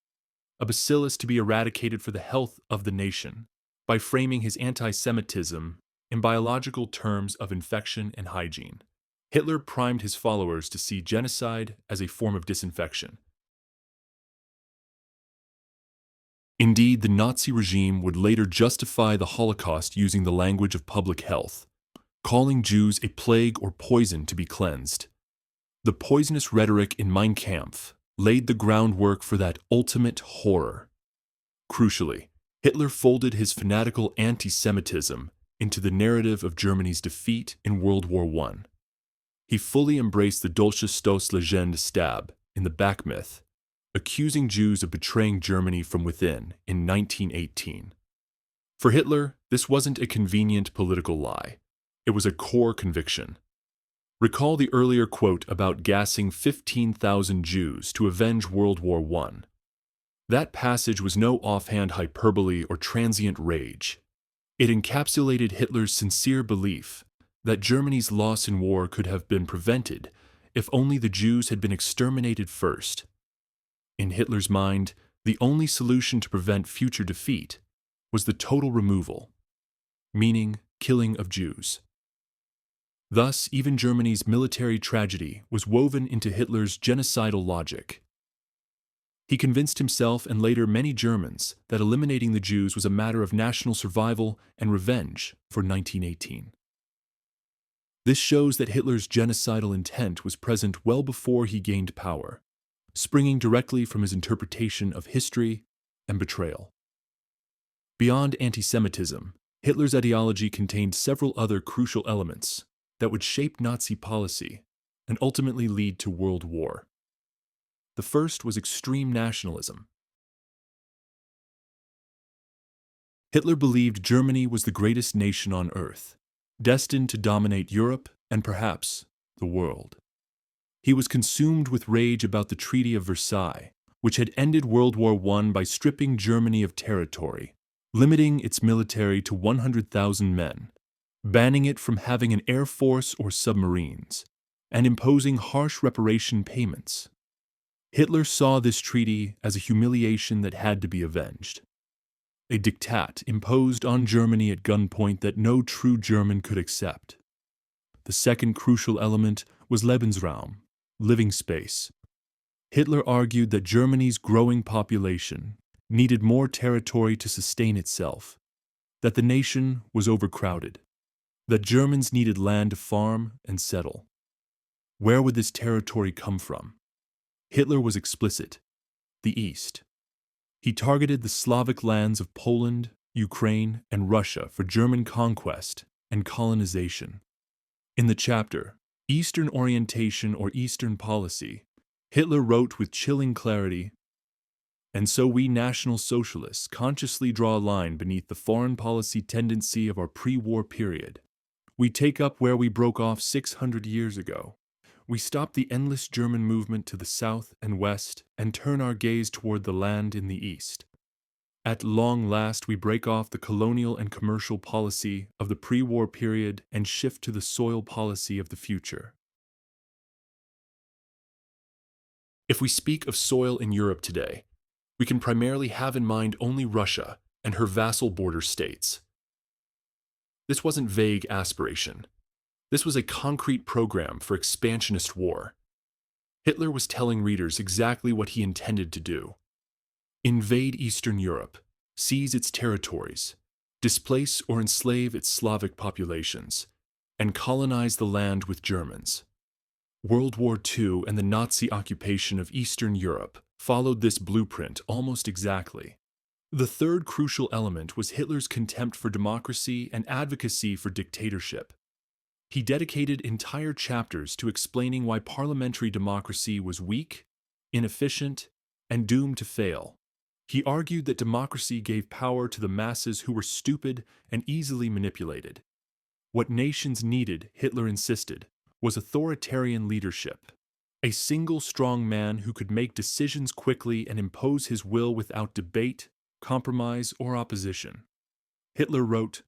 a bacillus to be eradicated for the health of the nation, by framing his anti-Semitism in biological terms of infection and hygiene. Hitler primed his followers to see genocide as a form of disinfection. Indeed, the Nazi regime would later justify the Holocaust using the language of public health, calling Jews a plague or poison to be cleansed. The poisonous rhetoric in Mein Kampf laid the groundwork for that ultimate horror. Crucially, Hitler folded his fanatical anti-Semitism into the narrative of Germany's defeat in World War I. He fully embraced the Dolchstoßlegende stab in the back myth, accusing Jews of betraying Germany from within in 1918. For Hitler, this wasn't a convenient political lie. It was a core conviction. Recall the earlier quote about gassing 15,000 Jews to avenge World War I. That passage was no offhand hyperbole or transient rage. It encapsulated Hitler's sincere belief that Germany's loss in war could have been prevented if only the Jews had been exterminated first. In Hitler's mind, the only solution to prevent future defeat was the total removal, meaning killing of Jews. Thus, even Germany's military tragedy was woven into Hitler's genocidal logic. He convinced himself and later many Germans that eliminating the Jews was a matter of national survival and revenge for 1918. This shows that Hitler's genocidal intent was present well before he gained power, springing directly from his interpretation of history and betrayal. Beyond anti-Semitism, Hitler's ideology contained several other crucial elements that would shape Nazi policy and ultimately lead to world war. The first was extreme nationalism. Hitler believed Germany was the greatest nation on earth, destined to dominate Europe and perhaps the world. He was consumed with rage about the Treaty of Versailles, which had ended World War I by stripping Germany of territory, limiting its military to 100,000 men, banning it from having an air force or submarines, and imposing harsh reparation payments. Hitler saw this treaty as a humiliation that had to be avenged. a diktat imposed on Germany at gunpoint that no true German could accept. The second crucial element was Lebensraum, living space. Hitler argued that Germany's growing population needed more territory to sustain itself, that the nation was overcrowded, that Germans needed land to farm and settle. Where would this territory come from? Hitler was explicit: the East. He targeted the Slavic lands of Poland, Ukraine, and Russia for German conquest and colonization. In the chapter, Eastern Orientation or Eastern Policy, Hitler wrote with chilling clarity, "And so we National Socialists consciously draw a line beneath the foreign policy tendency of our pre-war period. We take up where we broke off 600 years ago. We stop the endless German movement to the south and west and turn our gaze toward the land in the east. At long last, we break off the colonial and commercial policy of the pre-war period and shift to the soil policy of the future." If we speak of soil in Europe today, we can primarily have in mind only Russia and her vassal border states. This wasn't vague aspiration. This was a concrete program for expansionist war. Hitler was telling readers exactly what he intended to do: invade Eastern Europe, seize its territories, displace or enslave its Slavic populations, and colonize the land with Germans. World War II and the Nazi occupation of Eastern Europe followed this blueprint almost exactly. The third crucial element was Hitler's contempt for democracy and advocacy for dictatorship. He dedicated entire chapters to explaining why parliamentary democracy was weak, inefficient, and doomed to fail. He argued that democracy gave power to the masses who were stupid and easily manipulated. What nations needed, Hitler insisted, was authoritarian leadership. A single strong man who could make decisions quickly and impose his will without debate, compromise, or opposition. Hitler wrote,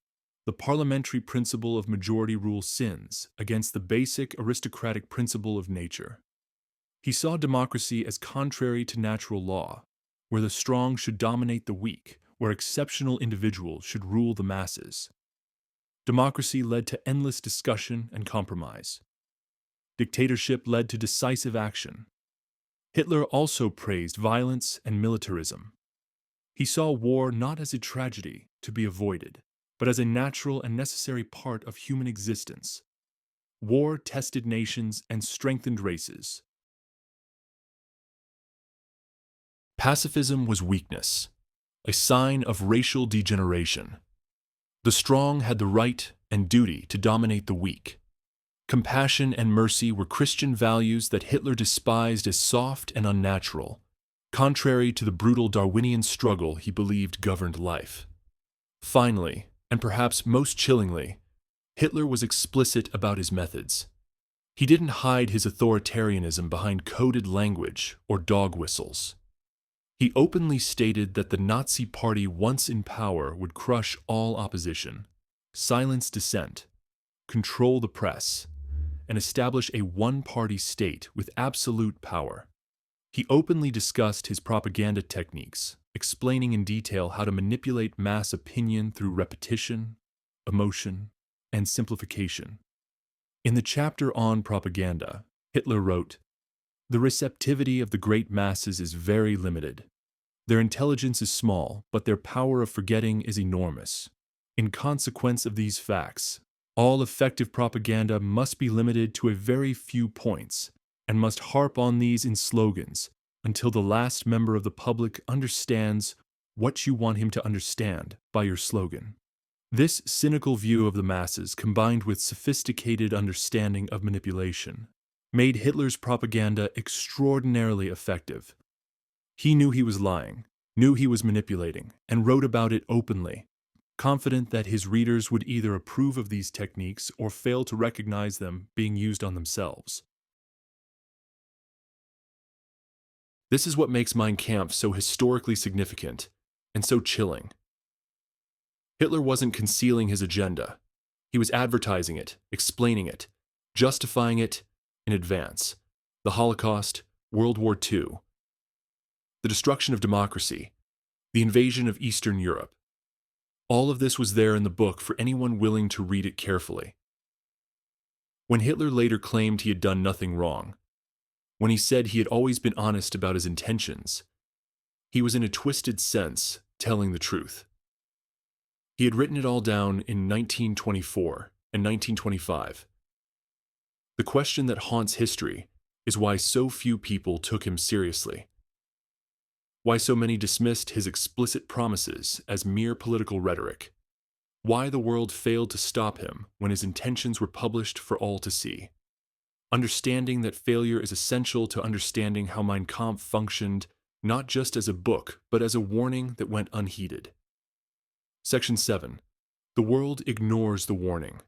"The parliamentary principle of majority rule sins against the basic aristocratic principle of nature." He saw democracy as contrary to natural law, where the strong should dominate the weak, where exceptional individuals should rule the masses. Democracy led to endless discussion and compromise. Dictatorship led to decisive action. Hitler also praised violence and militarism. He saw war not as a tragedy to be avoided, but as a natural and necessary part of human existence. War tested nations and strengthened races. Pacifism was weakness, a sign of racial degeneration. The strong had the right and duty to dominate the weak. Compassion and mercy were Christian values that Hitler despised as soft and unnatural, contrary to the brutal Darwinian struggle he believed governed life. Finally, and perhaps most chillingly, Hitler was explicit about his methods. He didn't hide his authoritarianism behind coded language or dog whistles. He openly stated that the Nazi Party, once in power, would crush all opposition, silence dissent, control the press, and establish a one-party state with absolute power. He openly discussed his propaganda techniques, explaining in detail how to manipulate mass opinion through repetition, emotion, and simplification. In the chapter on propaganda, Hitler wrote, "The receptivity of the great masses is very limited. Their intelligence is small, but their power of forgetting is enormous. In consequence of these facts, all effective propaganda must be limited to a very few points and must harp on these in slogans until the last member of the public understands what you want him to understand by your slogan." This cynical view of the masses, combined with sophisticated understanding of manipulation, made Hitler's propaganda extraordinarily effective. He knew he was lying, knew he was manipulating, and wrote about it openly, confident that his readers would either approve of these techniques or fail to recognize them being used on themselves. This is what makes Mein Kampf so historically significant and so chilling. Hitler wasn't concealing his agenda. He was advertising it, explaining it, justifying it in advance. The Holocaust, World War II, the destruction of democracy, the invasion of Eastern Europe, All of this was there in the book for anyone willing to read it carefully. When Hitler later claimed he had done nothing wrong, when he said he had always been honest about his intentions, he was in a twisted sense telling the truth. He had written it all down in 1924 and 1925. The question that haunts history is why so few people took him seriously. Why so many dismissed his explicit promises as mere political rhetoric. Why the world failed to stop him when his intentions were published for all to see. Understanding that failure is essential to understanding how Mein Kampf functioned not just as a book, but as a warning that went unheeded. Section 7. The world ignores the warning.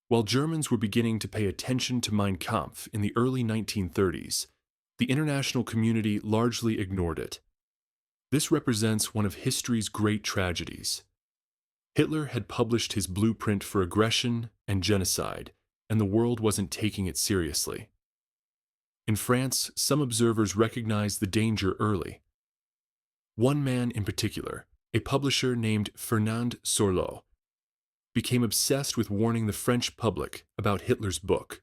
While Germans were beginning to pay attention to Mein Kampf in the early 1930s, the international community largely ignored it. This represents one of history's great tragedies. Hitler had published his blueprint for aggression and genocide, and the world wasn't taking it seriously. In France, some observers recognized the danger early. One man in particular, a publisher named Fernand Sorlot, became obsessed with warning the French public about Hitler's book.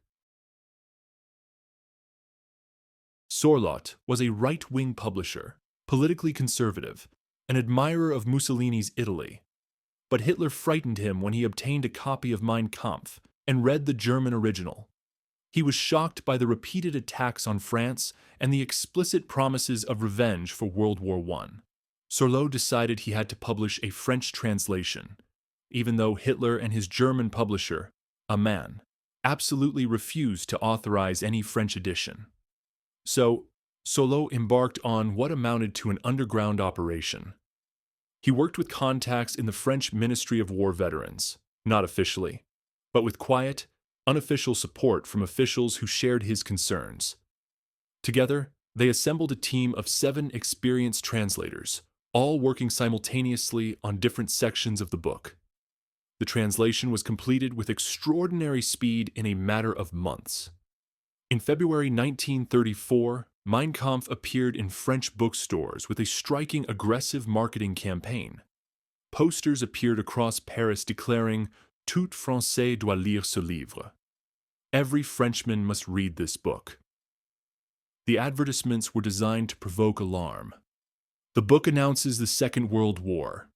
Sorlot was a right-wing publisher, politically conservative, an admirer of Mussolini's Italy. But Hitler frightened him when he obtained a copy of Mein Kampf and read the German original. He was shocked by the repeated attacks on France and the explicit promises of revenge for World War I. Sorlot decided he had to publish a French translation, even though Hitler and his German publisher, a man, absolutely refused to authorize any French edition. So, Sorlot embarked on what amounted to an underground operation. He worked with contacts in the French Ministry of War Veterans, not officially, but with quiet, unofficial support from officials who shared his concerns. Together, they assembled a team of 7 experienced translators, all working simultaneously on different sections of the book. The translation was completed with extraordinary speed in a matter of months. In February 1934, Mein Kampf appeared in French bookstores with a striking aggressive marketing campaign. Posters appeared across Paris declaring, "Tout Français doit lire ce livre." Every Frenchman must read this book. The advertisements were designed to provoke alarm. The book announces the Second World War.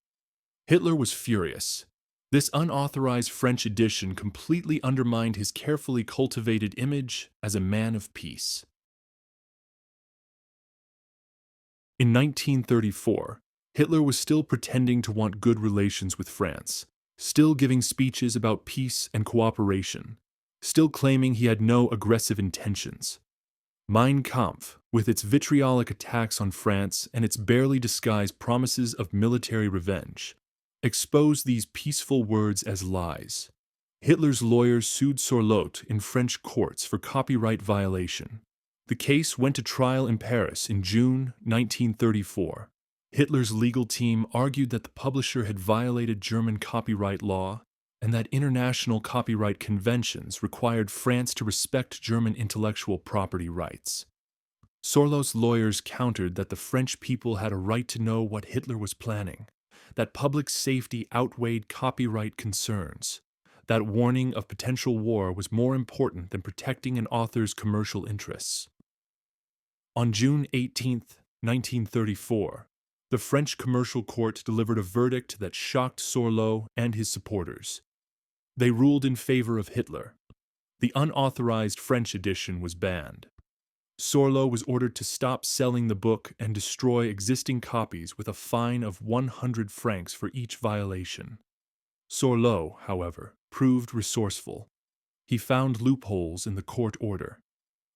Hitler was furious. This unauthorized French edition completely undermined his carefully cultivated image as a man of peace. In 1934, Hitler was still pretending to want good relations with France, still giving speeches about peace and cooperation, still claiming he had no aggressive intentions. Mein Kampf, with its vitriolic attacks on France and its barely disguised promises of military revenge, exposed these peaceful words as lies. Hitler's lawyers sued Sorlot in French courts for copyright violation. The case went to trial in Paris in June 1934. Hitler's legal team argued that the publisher had violated German copyright law and that international copyright conventions required France to respect German intellectual property rights. Sorlot's lawyers countered that the French people had a right to know what Hitler was planning, that public safety outweighed copyright concerns, that warning of potential war was more important than protecting an author's commercial interests. On June 18, 1934, the French commercial court delivered a verdict that shocked Sorlot and his supporters. They ruled in favor of Hitler. The unauthorized French edition was banned. Sorlot was ordered to stop selling the book and destroy existing copies with a fine of 100 francs for each violation. Sorlot, however, proved resourceful. He found loopholes in the court order.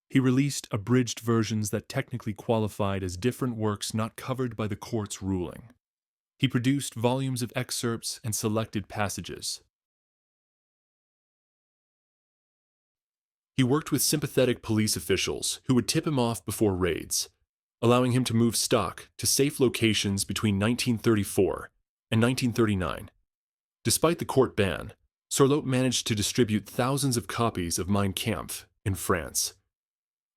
He released abridged versions that technically qualified as different works not covered by the court's ruling. He produced volumes of excerpts and selected passages. He worked with sympathetic police officials who would tip him off before raids, allowing him to move stock to safe locations between 1934 and 1939. Despite the court ban, Sorlot managed to distribute thousands of copies of Mein Kampf in France.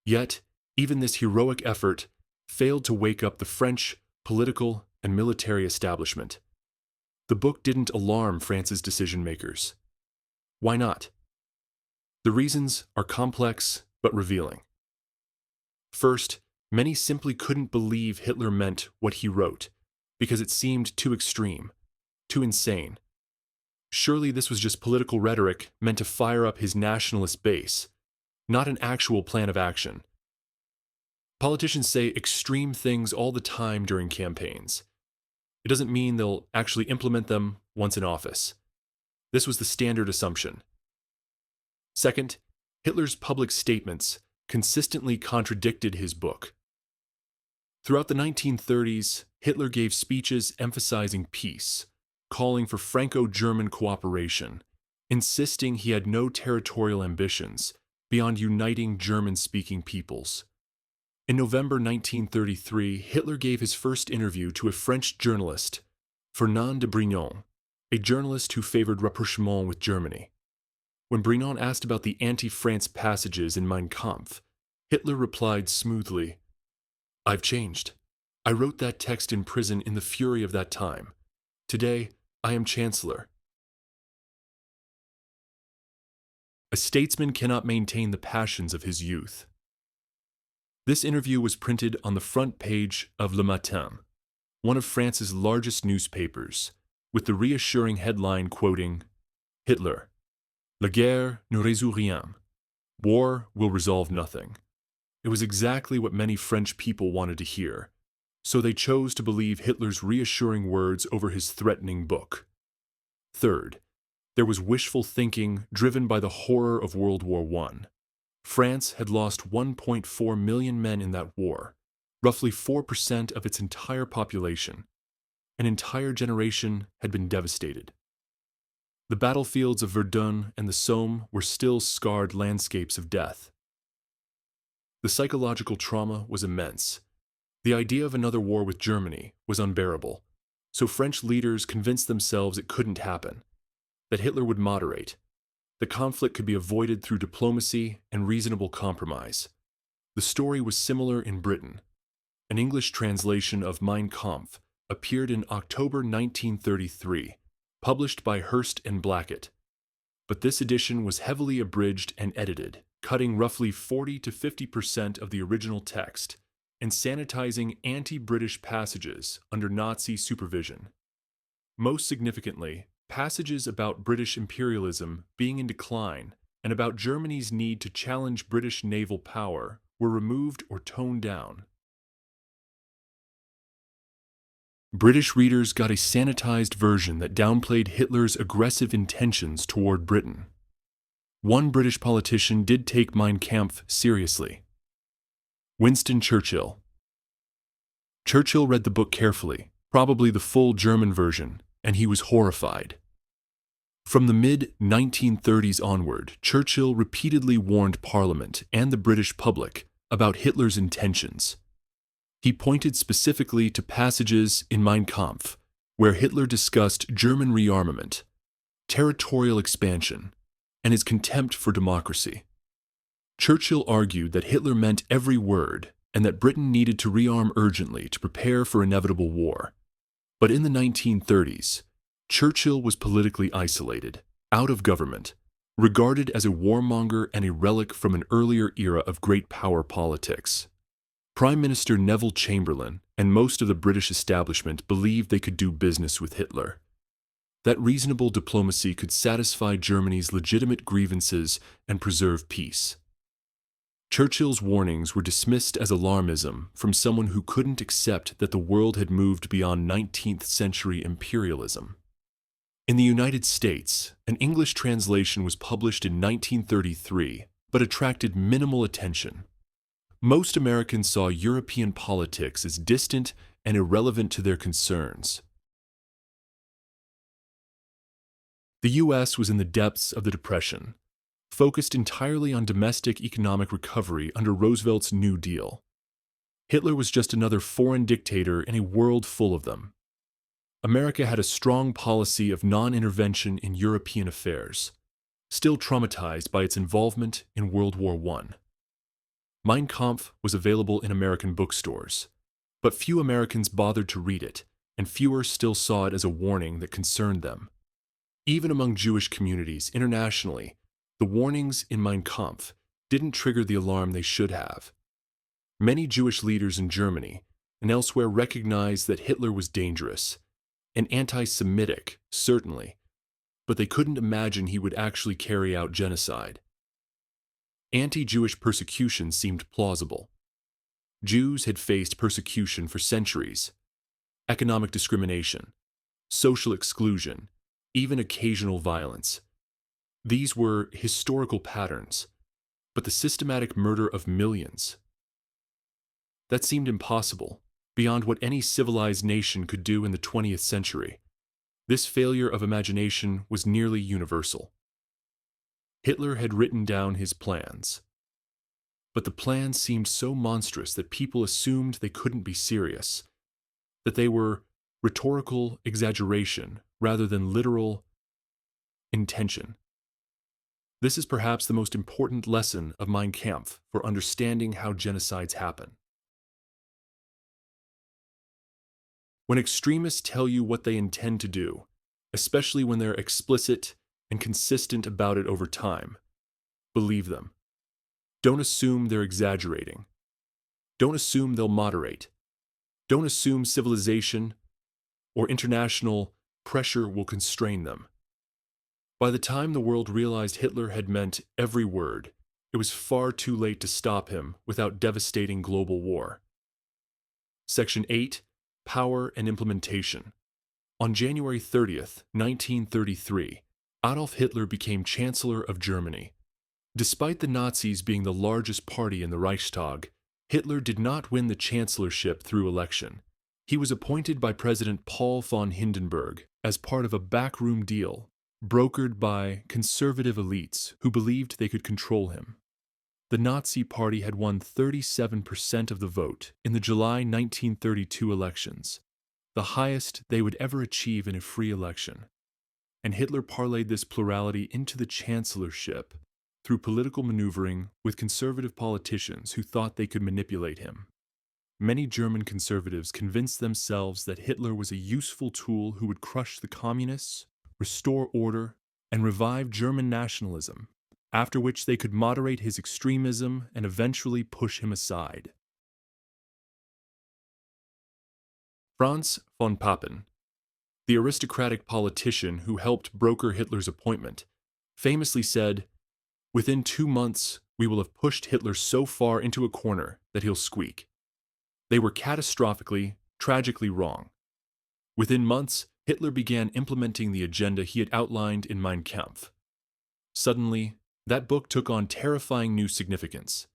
Yet, even this heroic effort failed to wake up the French political and military establishment. The book didn't alarm France's decision-makers. Why not? The reasons are complex but revealing. First, many simply couldn't believe Hitler meant what he wrote because it seemed too extreme, too insane. Surely this was just political rhetoric meant to fire up his nationalist base, not an actual plan of action. Politicians say extreme things all the time during campaigns. It doesn't mean they'll actually implement them once in office. This was the standard assumption. Second, Hitler's public statements consistently contradicted his book. Throughout the 1930s, Hitler gave speeches emphasizing peace, calling for Franco-German cooperation, insisting he had no territorial ambitions beyond uniting German-speaking peoples. In November 1933, Hitler gave his first interview to a French journalist, Fernand de Brinon, a journalist who favored rapprochement with Germany. When Brinon asked about the anti-France passages in Mein Kampf, Hitler replied smoothly, "I've changed. I wrote that text in prison in the fury of that time. Today, I am Chancellor." A statesman cannot maintain the passions of his youth. This interview was printed on the front page of Le Matin, one of France's largest newspapers, with the reassuring headline quoting, "Hitler, la guerre ne résout rien. War will resolve nothing." It was exactly what many French people wanted to hear, so they chose to believe Hitler's reassuring words over his threatening book. Third, there was wishful thinking driven by the horror of World War I. France had lost 1.4 million men in that war, roughly 4% of its entire population. An entire generation had been devastated. The battlefields of Verdun and the Somme were still scarred landscapes of death. The psychological trauma was immense. The idea of another war with Germany was unbearable, so French leaders convinced themselves it couldn't happen, that Hitler would moderate. The conflict could be avoided through diplomacy and reasonable compromise. The story was similar in Britain. An English translation of Mein Kampf appeared in October 1933, published by Hurst and Blackett. But this edition was heavily abridged and edited, cutting roughly 40 to 50% of the original text and sanitizing anti-British passages under Nazi supervision. Most significantly, passages about British imperialism being in decline and about Germany's need to challenge British naval power were removed or toned down. British readers got a sanitized version that downplayed Hitler's aggressive intentions toward Britain. One British politician did take Mein Kampf seriously. Winston Churchill. Churchill read the book carefully, probably the full German version, and he was horrified. From the mid-1930s onward, Churchill repeatedly warned Parliament and the British public about Hitler's intentions. He pointed specifically to passages in Mein Kampf where Hitler discussed German rearmament, territorial expansion, and his contempt for democracy. Churchill argued that Hitler meant every word and that Britain needed to rearm urgently to prepare for inevitable war. But in the 1930s, Churchill was politically isolated, out of government, regarded as a warmonger and a relic from an earlier era of great power politics. Prime Minister Neville Chamberlain and most of the British establishment believed they could do business with Hitler. That reasonable diplomacy could satisfy Germany's legitimate grievances and preserve peace. Churchill's warnings were dismissed as alarmism from someone who couldn't accept that the world had moved beyond 19th century imperialism. In the United States, an English translation was published in 1933, but attracted minimal attention. Most Americans saw European politics as distant and irrelevant to their concerns. The U.S. was in the depths of the Depression, focused entirely on domestic economic recovery under Roosevelt's New Deal. Hitler was just another foreign dictator in a world full of them. America had a strong policy of non-intervention in European affairs, still traumatized by its involvement in World War I. Mein Kampf was available in American bookstores, but few Americans bothered to read it, and fewer still saw it as a warning that concerned them. Even among Jewish communities internationally, the warnings in Mein Kampf didn't trigger the alarm they should have. Many Jewish leaders in Germany and elsewhere recognized that Hitler was dangerous and anti-Semitic, certainly, but they couldn't imagine he would actually carry out genocide. Anti-Jewish persecution seemed plausible. Jews had faced persecution for centuries, economic discrimination, social exclusion, even occasional violence. These were historical patterns, but the systematic murder of millions, that seemed impossible, beyond what any civilized nation could do in the 20th century. This failure of imagination was nearly universal. Hitler had written down his plans, but the plans seemed so monstrous that people assumed they couldn't be serious, that they were rhetorical exaggeration rather than literal intention. This is perhaps the most important lesson of Mein Kampf for understanding how genocides happen. When extremists tell you what they intend to do, especially when they're explicit and consistent about it over time, believe them. Don't assume they're exaggerating. Don't assume they'll moderate. Don't assume civilization or international pressure will constrain them. By the time the world realized Hitler had meant every word, it was far too late to stop him without devastating global war. Section 8. Power and Implementation. On January 30th, 1933, Adolf Hitler became Chancellor of Germany. Despite the Nazis being the largest party in the Reichstag, Hitler did not win the chancellorship through election. He was appointed by President Paul von Hindenburg as part of a backroom deal brokered by conservative elites who believed they could control him. The Nazi Party had won 37% of the vote in the July 1932 elections, the highest they would ever achieve in a free election. And Hitler parlayed this plurality into the chancellorship through political maneuvering with conservative politicians who thought they could manipulate him. Many German conservatives convinced themselves that Hitler was a useful tool who would crush the communists, restore order, and revive German nationalism, after which they could moderate his extremism and eventually push him aside. Franz von Papen, the aristocratic politician who helped broker Hitler's appointment, famously said, "Within 2 months, we will have pushed Hitler so far into a corner that he'll squeak." They were catastrophically, tragically wrong. Within months, Hitler began implementing the agenda he had outlined in Mein Kampf. Suddenly, that book took on terrifying new significance.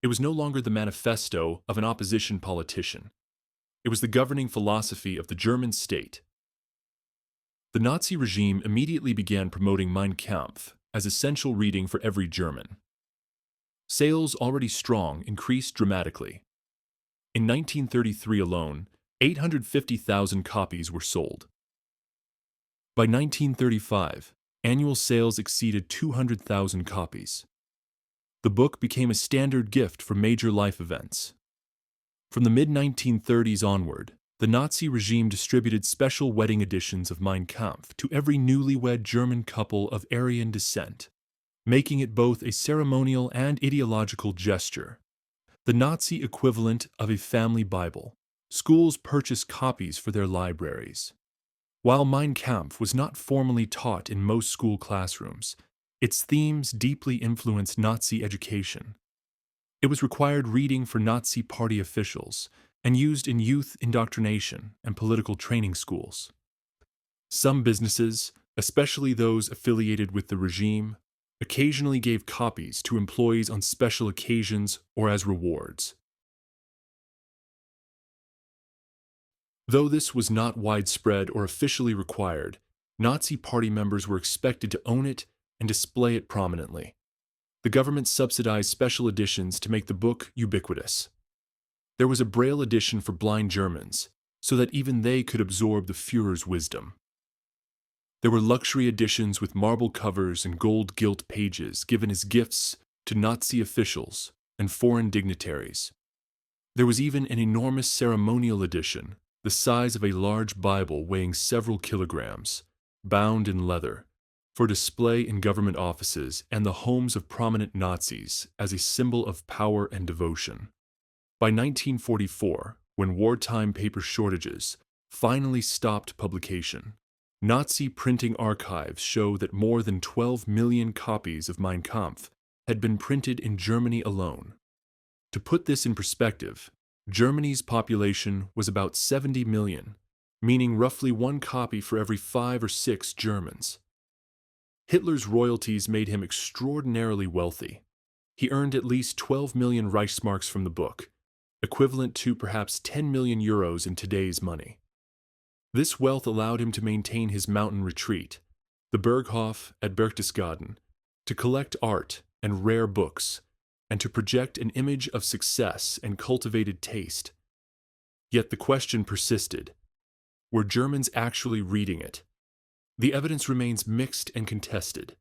It was no longer the manifesto of an opposition politician. It was the governing philosophy of the German state. The Nazi regime immediately began promoting Mein Kampf as essential reading for every German. Sales, already strong, increased dramatically. In 1933 alone, 850,000 copies were sold. By 1935, annual sales exceeded 200,000 copies. The book became a standard gift for major life events. From the mid-1930s onward, the Nazi regime distributed special wedding editions of Mein Kampf to every newlywed German couple of Aryan descent, making it both a ceremonial and ideological gesture. The Nazi equivalent of a family Bible, schools purchased copies for their libraries. While Mein Kampf was not formally taught in most school classrooms, its themes deeply influenced Nazi education. It was required reading for Nazi party officials and used in youth indoctrination and political training schools. Some businesses, especially those affiliated with the regime, occasionally gave copies to employees on special occasions or as rewards. Though this was not widespread or officially required, Nazi party members were expected to own it and display it prominently. The government subsidized special editions to make the book ubiquitous. There was a Braille edition for blind Germans, so that even they could absorb the Führer's wisdom. There were luxury editions with marble covers and gold gilt pages given as gifts to Nazi officials and foreign dignitaries. There was even an enormous ceremonial edition the size of a large Bible weighing several kilograms, bound in leather, for display in government offices and the homes of prominent Nazis as a symbol of power and devotion. By 1944, when wartime paper shortages finally stopped publication, Nazi printing archives show that more than 12 million copies of Mein Kampf had been printed in Germany alone. To put this in perspective, Germany's population was about 70 million, meaning roughly one copy for every 5 or 6 Germans. Hitler's royalties made him extraordinarily wealthy. He earned at least 12 million Reichsmarks from the book, equivalent to perhaps 10 million euros in today's money. This wealth allowed him to maintain his mountain retreat, the Berghof at Berchtesgaden, to collect art and rare books, and to project an image of success and cultivated taste. Yet the question persisted: were Germans actually reading it? The evidence remains mixed and contested.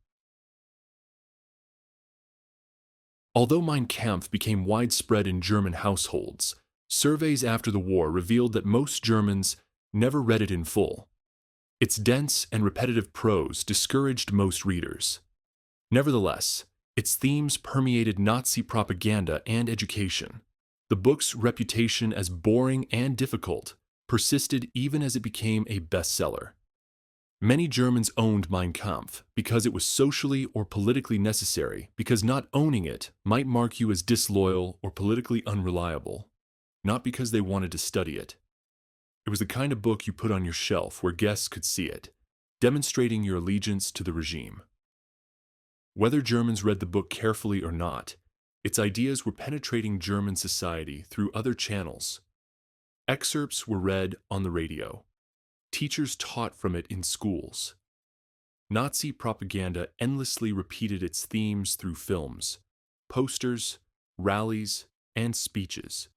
Although Mein Kampf became widespread in German households, surveys after the war revealed that most Germans never read it in full. Its dense and repetitive prose discouraged most readers. Nevertheless, its themes permeated Nazi propaganda and education. The book's reputation as boring and difficult persisted even as it became a bestseller. Many Germans owned Mein Kampf because it was socially or politically necessary, because not owning it might mark you as disloyal or politically unreliable, not because they wanted to study it. It was the kind of book you put on your shelf where guests could see it, demonstrating your allegiance to the regime. Whether Germans read the book carefully or not, its ideas were penetrating German society through other channels. Excerpts were read on the radio. Teachers taught from it in schools. Nazi propaganda endlessly repeated its themes through films, posters, rallies, and speeches.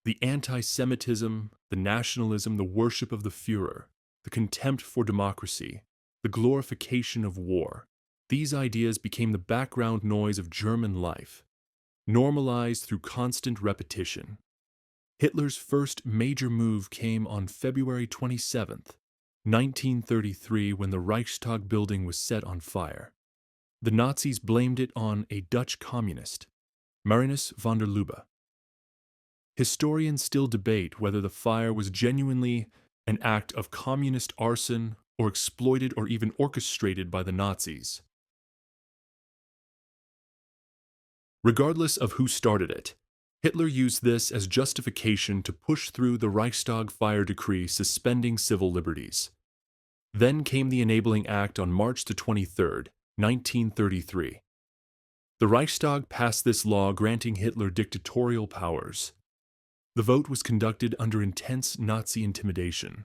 The anti-Semitism, the nationalism, the worship of the Führer, the contempt for democracy, the glorification of war, these ideas became the background noise of German life, normalized through constant repetition. Hitler's first major move came on February 27, 1933, when the Reichstag building was set on fire. The Nazis blamed it on a Dutch communist, Marinus van der Lubbe. Historians still debate whether the fire was genuinely an act of communist arson or exploited or even orchestrated by the Nazis. Regardless of who started it, Hitler used this as justification to push through the Reichstag fire decree suspending civil liberties. Then came the Enabling Act on March 23, 1933. The Reichstag passed this law granting Hitler dictatorial powers. The vote was conducted under intense Nazi intimidation.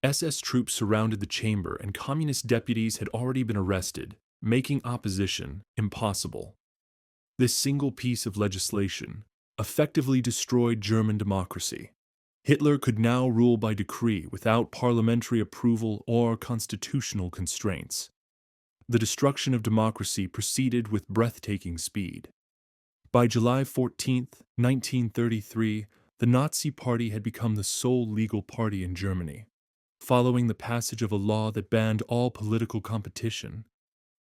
SS troops surrounded the chamber, and communist deputies had already been arrested, making opposition impossible. This single piece of legislation effectively destroyed German democracy. Hitler could now rule by decree without parliamentary approval or constitutional constraints. The destruction of democracy proceeded with breathtaking speed. By July 14, 1933, the Nazi Party had become the sole legal party in Germany. Following the passage of a law that banned all political competition,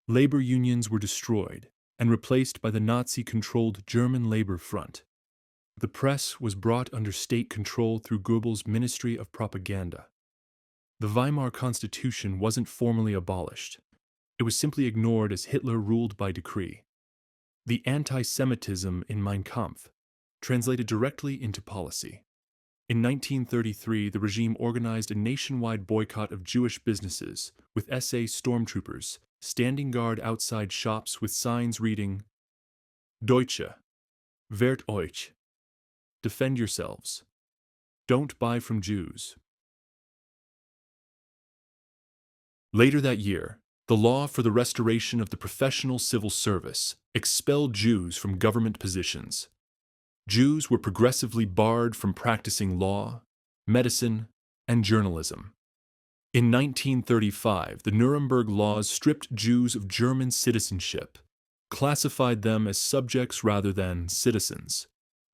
labor unions were destroyed and replaced by the Nazi-controlled German Labor Front. The press was brought under state control through Goebbels' Ministry of Propaganda. The Weimar Constitution wasn't formally abolished. It was simply ignored as Hitler ruled by decree. The anti-Semitism in Mein Kampf translated directly into policy. In 1933, the regime organized a nationwide boycott of Jewish businesses, with SA stormtroopers standing guard outside shops with signs reading, Deutsche, wehrt euch, defend yourselves, don't buy from Jews. Later that year, the law for the restoration of the professional civil service expelled Jews from government positions. Jews were progressively barred from practicing law, medicine, and journalism. In 1935, the Nuremberg laws stripped Jews of German citizenship, classified them as subjects rather than citizens,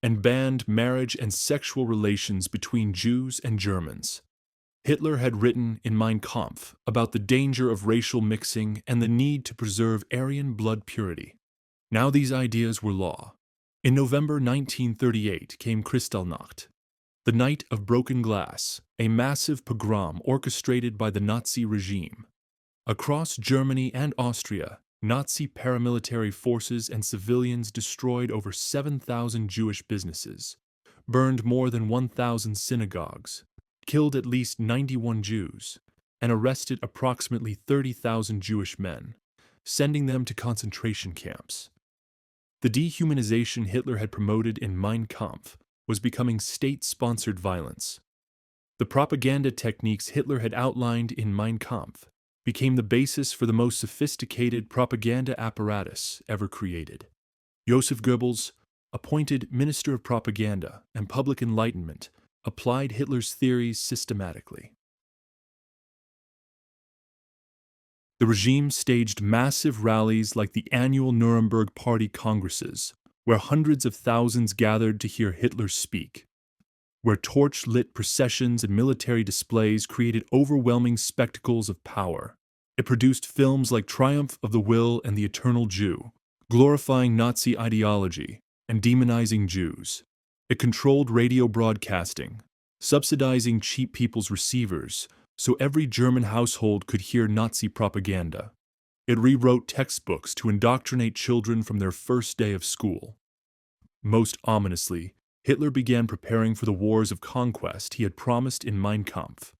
and banned marriage and sexual relations between Jews and Germans. Hitler had written in Mein Kampf about the danger of racial mixing and the need to preserve Aryan blood purity. Now these ideas were law. In November 1938 came Kristallnacht, the Night of Broken Glass, a massive pogrom orchestrated by the Nazi regime. Across Germany and Austria, Nazi paramilitary forces and civilians destroyed over 7,000 Jewish businesses, burned more than 1,000 synagogues, killed at least 91 Jews, and arrested approximately 30,000 Jewish men, sending them to concentration camps. The dehumanization Hitler had promoted in Mein Kampf was becoming state-sponsored violence. The propaganda techniques Hitler had outlined in Mein Kampf became the basis for the most sophisticated propaganda apparatus ever created. Joseph Goebbels, appointed Minister of Propaganda and Public Enlightenment, applied Hitler's theories systematically. The regime staged massive rallies like the annual Nuremberg Party Congresses, where hundreds of thousands gathered to hear Hitler speak, where torch-lit processions and military displays created overwhelming spectacles of power. It produced films like Triumph of the Will and The Eternal Jew, glorifying Nazi ideology and demonizing Jews. It controlled radio broadcasting, subsidizing cheap people's receivers so every German household could hear Nazi propaganda. It rewrote textbooks to indoctrinate children from their first day of school. Most ominously, Hitler began preparing for the wars of conquest he had promised in Mein Kampf.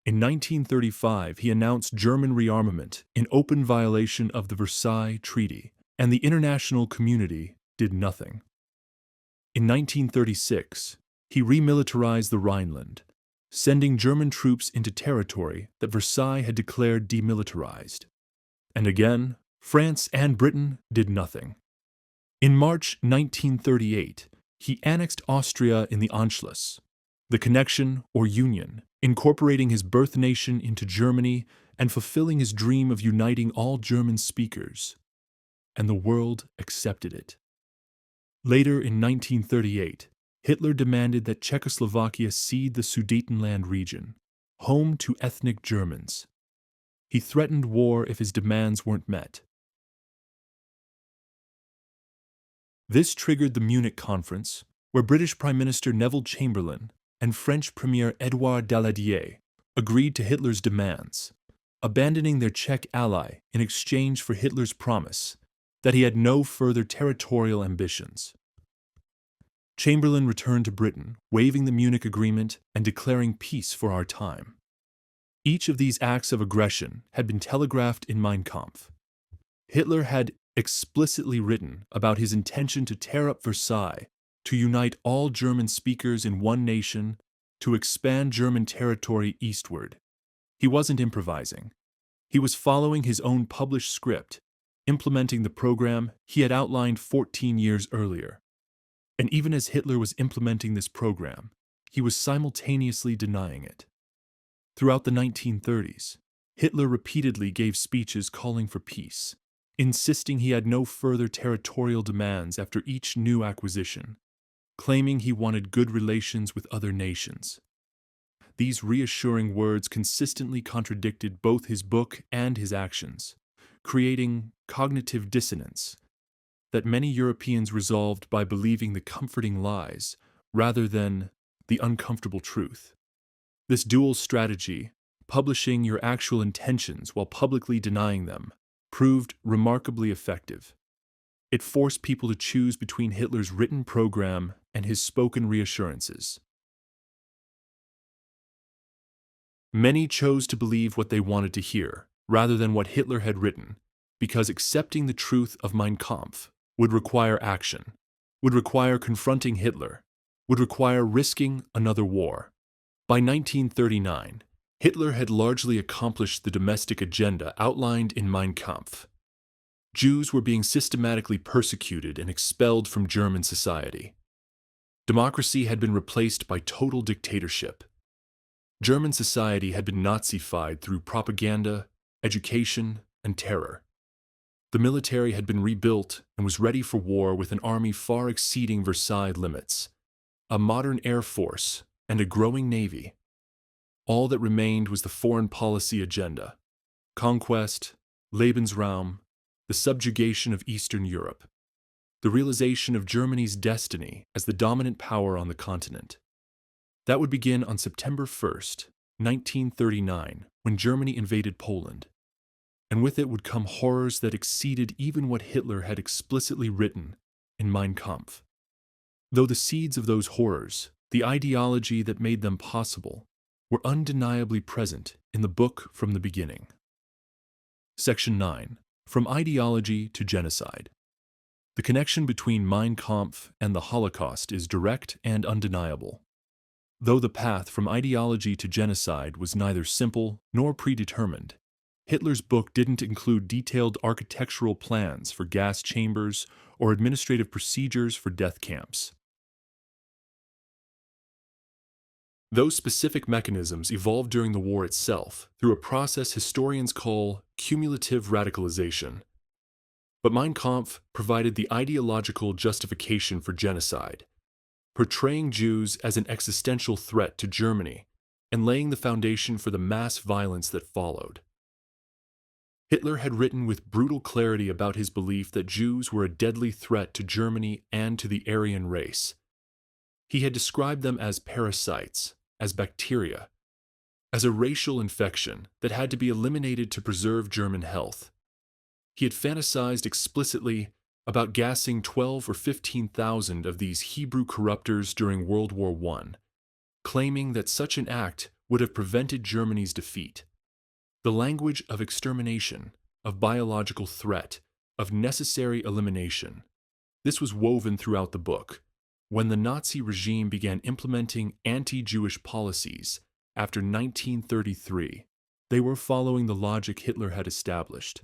In 1935, he announced German rearmament in open violation of the Versailles Treaty, and the international community did nothing. In 1936, he remilitarized the Rhineland, sending German troops into territory that Versailles had declared demilitarized. And again, France and Britain did nothing. In March 1938, he annexed Austria in the Anschluss, the connection or union, incorporating his birth nation into Germany and fulfilling his dream of uniting all German speakers. And the world accepted it. Later in 1938, Hitler demanded that Czechoslovakia cede the Sudetenland region, home to ethnic Germans. He threatened war if his demands weren't met. This triggered the Munich Conference, where British Prime Minister Neville Chamberlain and French Premier Édouard Daladier agreed to Hitler's demands, abandoning their Czech ally in exchange for Hitler's promise that he had no further territorial ambitions. Chamberlain returned to Britain, waiving the Munich Agreement and declaring peace for our time. Each of these acts of aggression had been telegraphed in Mein Kampf. Hitler had explicitly written about his intention to tear up Versailles, to unite all German speakers in one nation, to expand German territory eastward. He wasn't improvising. He was following his own published script, implementing the program he had outlined 14 years earlier. And even as Hitler was implementing this program, he was simultaneously denying it. Throughout the 1930s, Hitler repeatedly gave speeches calling for peace, insisting he had no further territorial demands after each new acquisition, claiming he wanted good relations with other nations. These reassuring words consistently contradicted both his book and his actions, creating cognitive dissonance that many Europeans resolved by believing the comforting lies rather than the uncomfortable truth. This dual strategy, publishing your actual intentions while publicly denying them, proved remarkably effective. It forced people to choose between Hitler's written program and his spoken reassurances. Many chose to believe what they wanted to hear, rather than what Hitler had written, because accepting the truth of Mein Kampf would require action, would require confronting Hitler, would require risking another war. By 1939, Hitler had largely accomplished the domestic agenda outlined in Mein Kampf. Jews were being systematically persecuted and expelled from German society. Democracy had been replaced by total dictatorship. German society had been Nazified through propaganda, education, and terror. The military had been rebuilt and was ready for war with an army far exceeding Versailles limits, a modern air force, and a growing navy. All that remained was the foreign policy agenda: conquest, Lebensraum, the subjugation of Eastern Europe, the realization of Germany's destiny as the dominant power on the continent. That would begin on September 1st, 1939, when Germany invaded Poland. And with it would come horrors that exceeded even what Hitler had explicitly written in Mein Kampf. Though the seeds of those horrors, the ideology that made them possible, were undeniably present in the book from the beginning. Section 9. From Ideology to Genocide. The connection between Mein Kampf and the Holocaust is direct and undeniable. Though the path from ideology to genocide was neither simple nor predetermined, Hitler's book didn't include detailed architectural plans for gas chambers or administrative procedures for death camps. Those specific mechanisms evolved during the war itself through a process historians call cumulative radicalization. But Mein Kampf provided the ideological justification for genocide, portraying Jews as an existential threat to Germany and laying the foundation for the mass violence that followed. Hitler had written with brutal clarity about his belief that Jews were a deadly threat to Germany and to the Aryan race. He had described them as parasites, as bacteria, as a racial infection that had to be eliminated to preserve German health. He had fantasized explicitly about gassing 12 or 15,000 of these Hebrew corruptors during World War I, claiming that such an act would have prevented Germany's defeat. The language of extermination, of biological threat, of necessary elimination. This was woven throughout the book. When the Nazi regime began implementing anti-Jewish policies after 1933, they were following the logic Hitler had established.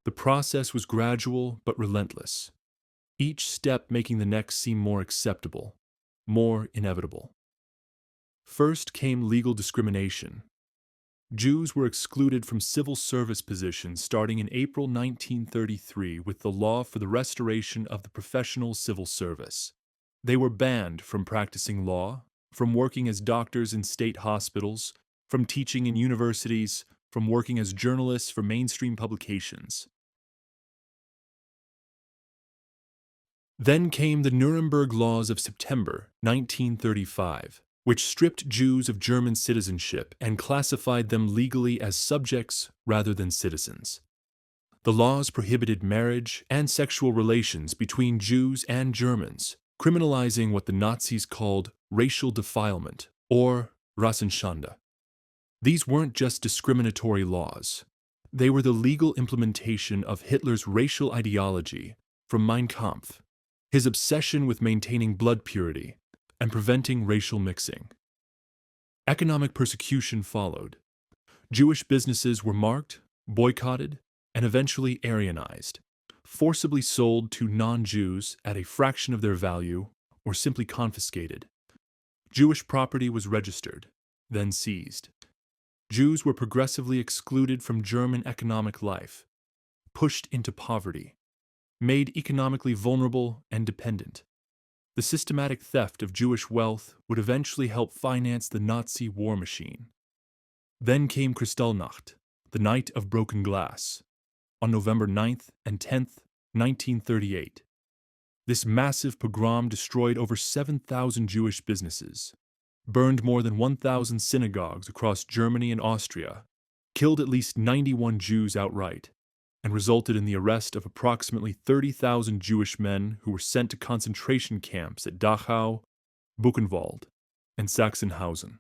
The process was gradual but relentless, each step making the next seem more acceptable, more inevitable. First came legal discrimination. Jews were excluded from civil service positions starting in April 1933 with the law for the restoration of the professional civil service. They were banned from practicing law, from working as doctors in state hospitals, from teaching in universities, from working as journalists for mainstream publications. Then came the Nuremberg Laws of September 1935, which stripped Jews of German citizenship and classified them legally as subjects rather than citizens. The laws prohibited marriage and sexual relations between Jews and Germans, criminalizing what the Nazis called racial defilement, or Rassenschande. These weren't just discriminatory laws. They were the legal implementation of Hitler's racial ideology from Mein Kampf, his obsession with maintaining blood purity and preventing racial mixing. Economic persecution followed. Jewish businesses were marked, boycotted, and eventually Aryanized, forcibly sold to non-Jews at a fraction of their value or simply confiscated. Jewish property was registered, then seized. Jews were progressively excluded from German economic life, pushed into poverty, made economically vulnerable and dependent. The systematic theft of Jewish wealth would eventually help finance the Nazi war machine. Then came Kristallnacht, the Night of Broken Glass, on November 9th and 10th, 1938. This massive pogrom destroyed over 7,000 Jewish businesses, burned more than 1,000 synagogues across Germany and Austria, killed at least 91 Jews outright, and resulted in the arrest of approximately 30,000 Jewish men who were sent to concentration camps at Dachau, Buchenwald, and Sachsenhausen.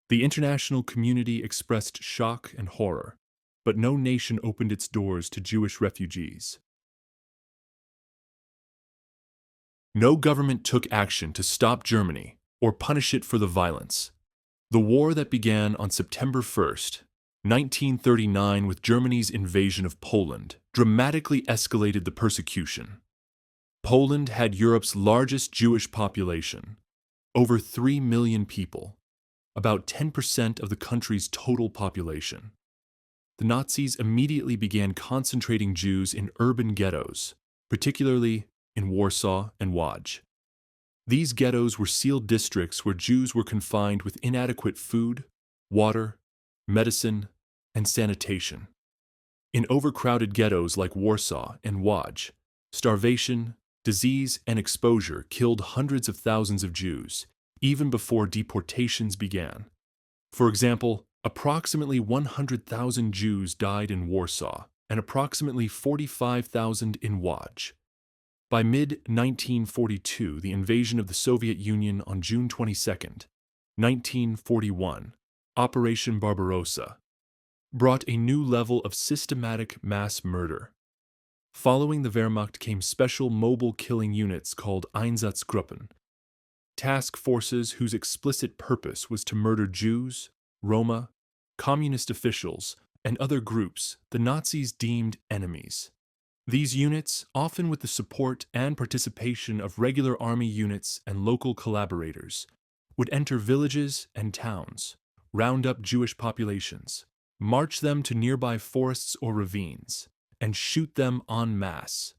The international community expressed shock and horror, but no nation opened its doors to Jewish refugees. No government took action to stop Germany or punish it for the violence. The war that began on September 1st, 1939 with Germany's invasion of Poland dramatically escalated the persecution. Poland had Europe's largest Jewish population, over 3 million people, about 10% of the country's total population. The the Nazis immediately began concentrating Jews in urban ghettos, particularly in Warsaw and Łódź. These ghettos were sealed districts where Jews were confined with inadequate food, water, medicine, and sanitation. In overcrowded ghettos like Warsaw and Łódź, starvation, disease, and exposure killed hundreds of thousands of Jews, even before deportations began. For example, approximately 100,000 Jews died in Warsaw and approximately 45,000 in Łódź. By mid-1942, the invasion of the Soviet Union on June 22, 1941, Operation Barbarossa, brought a new level of systematic mass murder. Following the Wehrmacht came special mobile killing units called Einsatzgruppen, task forces whose explicit purpose was to murder Jews, Roma, communist officials, and other groups the Nazis deemed enemies. These units, often with the support and participation of regular army units and local collaborators, would enter villages and towns, round up Jewish populations, march them to nearby forests or ravines, and shoot them en masse.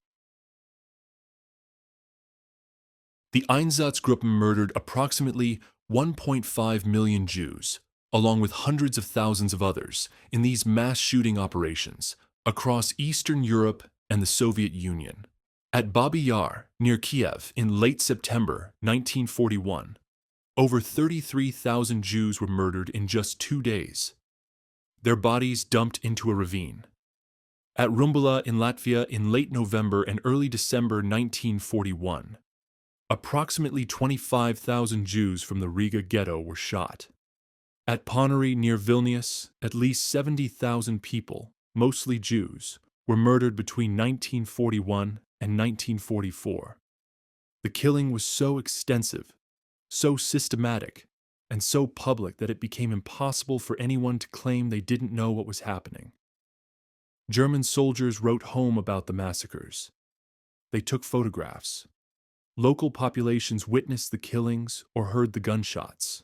The Einsatzgruppen murdered approximately 1.5 million Jews, along with hundreds of thousands of others, in these mass shooting operations across Eastern Europe and the Soviet Union. At Babi Yar, near Kiev, in late September 1941, over 33,000 Jews were murdered in just 2 days. Their bodies dumped into a ravine. At Rumbula in Latvia in late November and early December 1941, approximately 25,000 Jews from the Riga ghetto were shot. At Ponary near Vilnius, at least 70,000 people, mostly Jews, were murdered between 1941 and 1944. The killing was so extensive, so systematic, and so public that it became impossible for anyone to claim they didn't know what was happening. German soldiers wrote home about the massacres. They took photographs. Local populations witnessed the killings or heard the gunshots.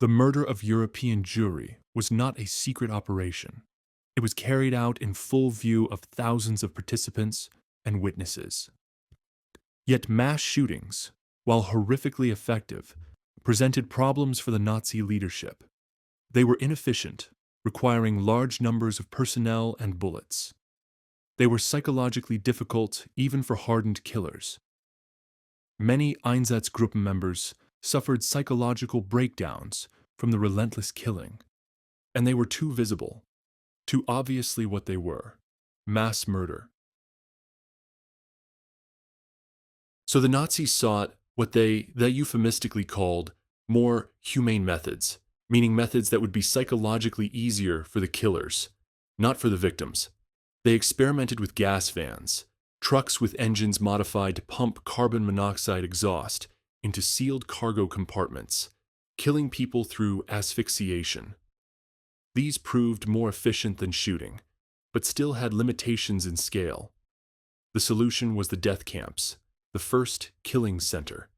The murder of European Jewry was not a secret operation. It was carried out in full view of thousands of participants and witnesses. Yet mass shootings, while horrifically effective, presented problems for the Nazi leadership. They were inefficient, requiring large numbers of personnel and bullets. They were psychologically difficult even for hardened killers. Many Einsatzgruppen members suffered psychological breakdowns from the relentless killing, and they were too visible, too obviously what they were: mass murder. So the Nazis sought what they euphemistically called more humane methods, meaning methods that would be psychologically easier for the killers, not for the victims. They experimented with gas vans, trucks with engines modified to pump carbon monoxide exhaust into sealed cargo compartments, killing people through asphyxiation. These proved more efficient than shooting, but still had limitations in scale. The solution was the death camps, the first killing center.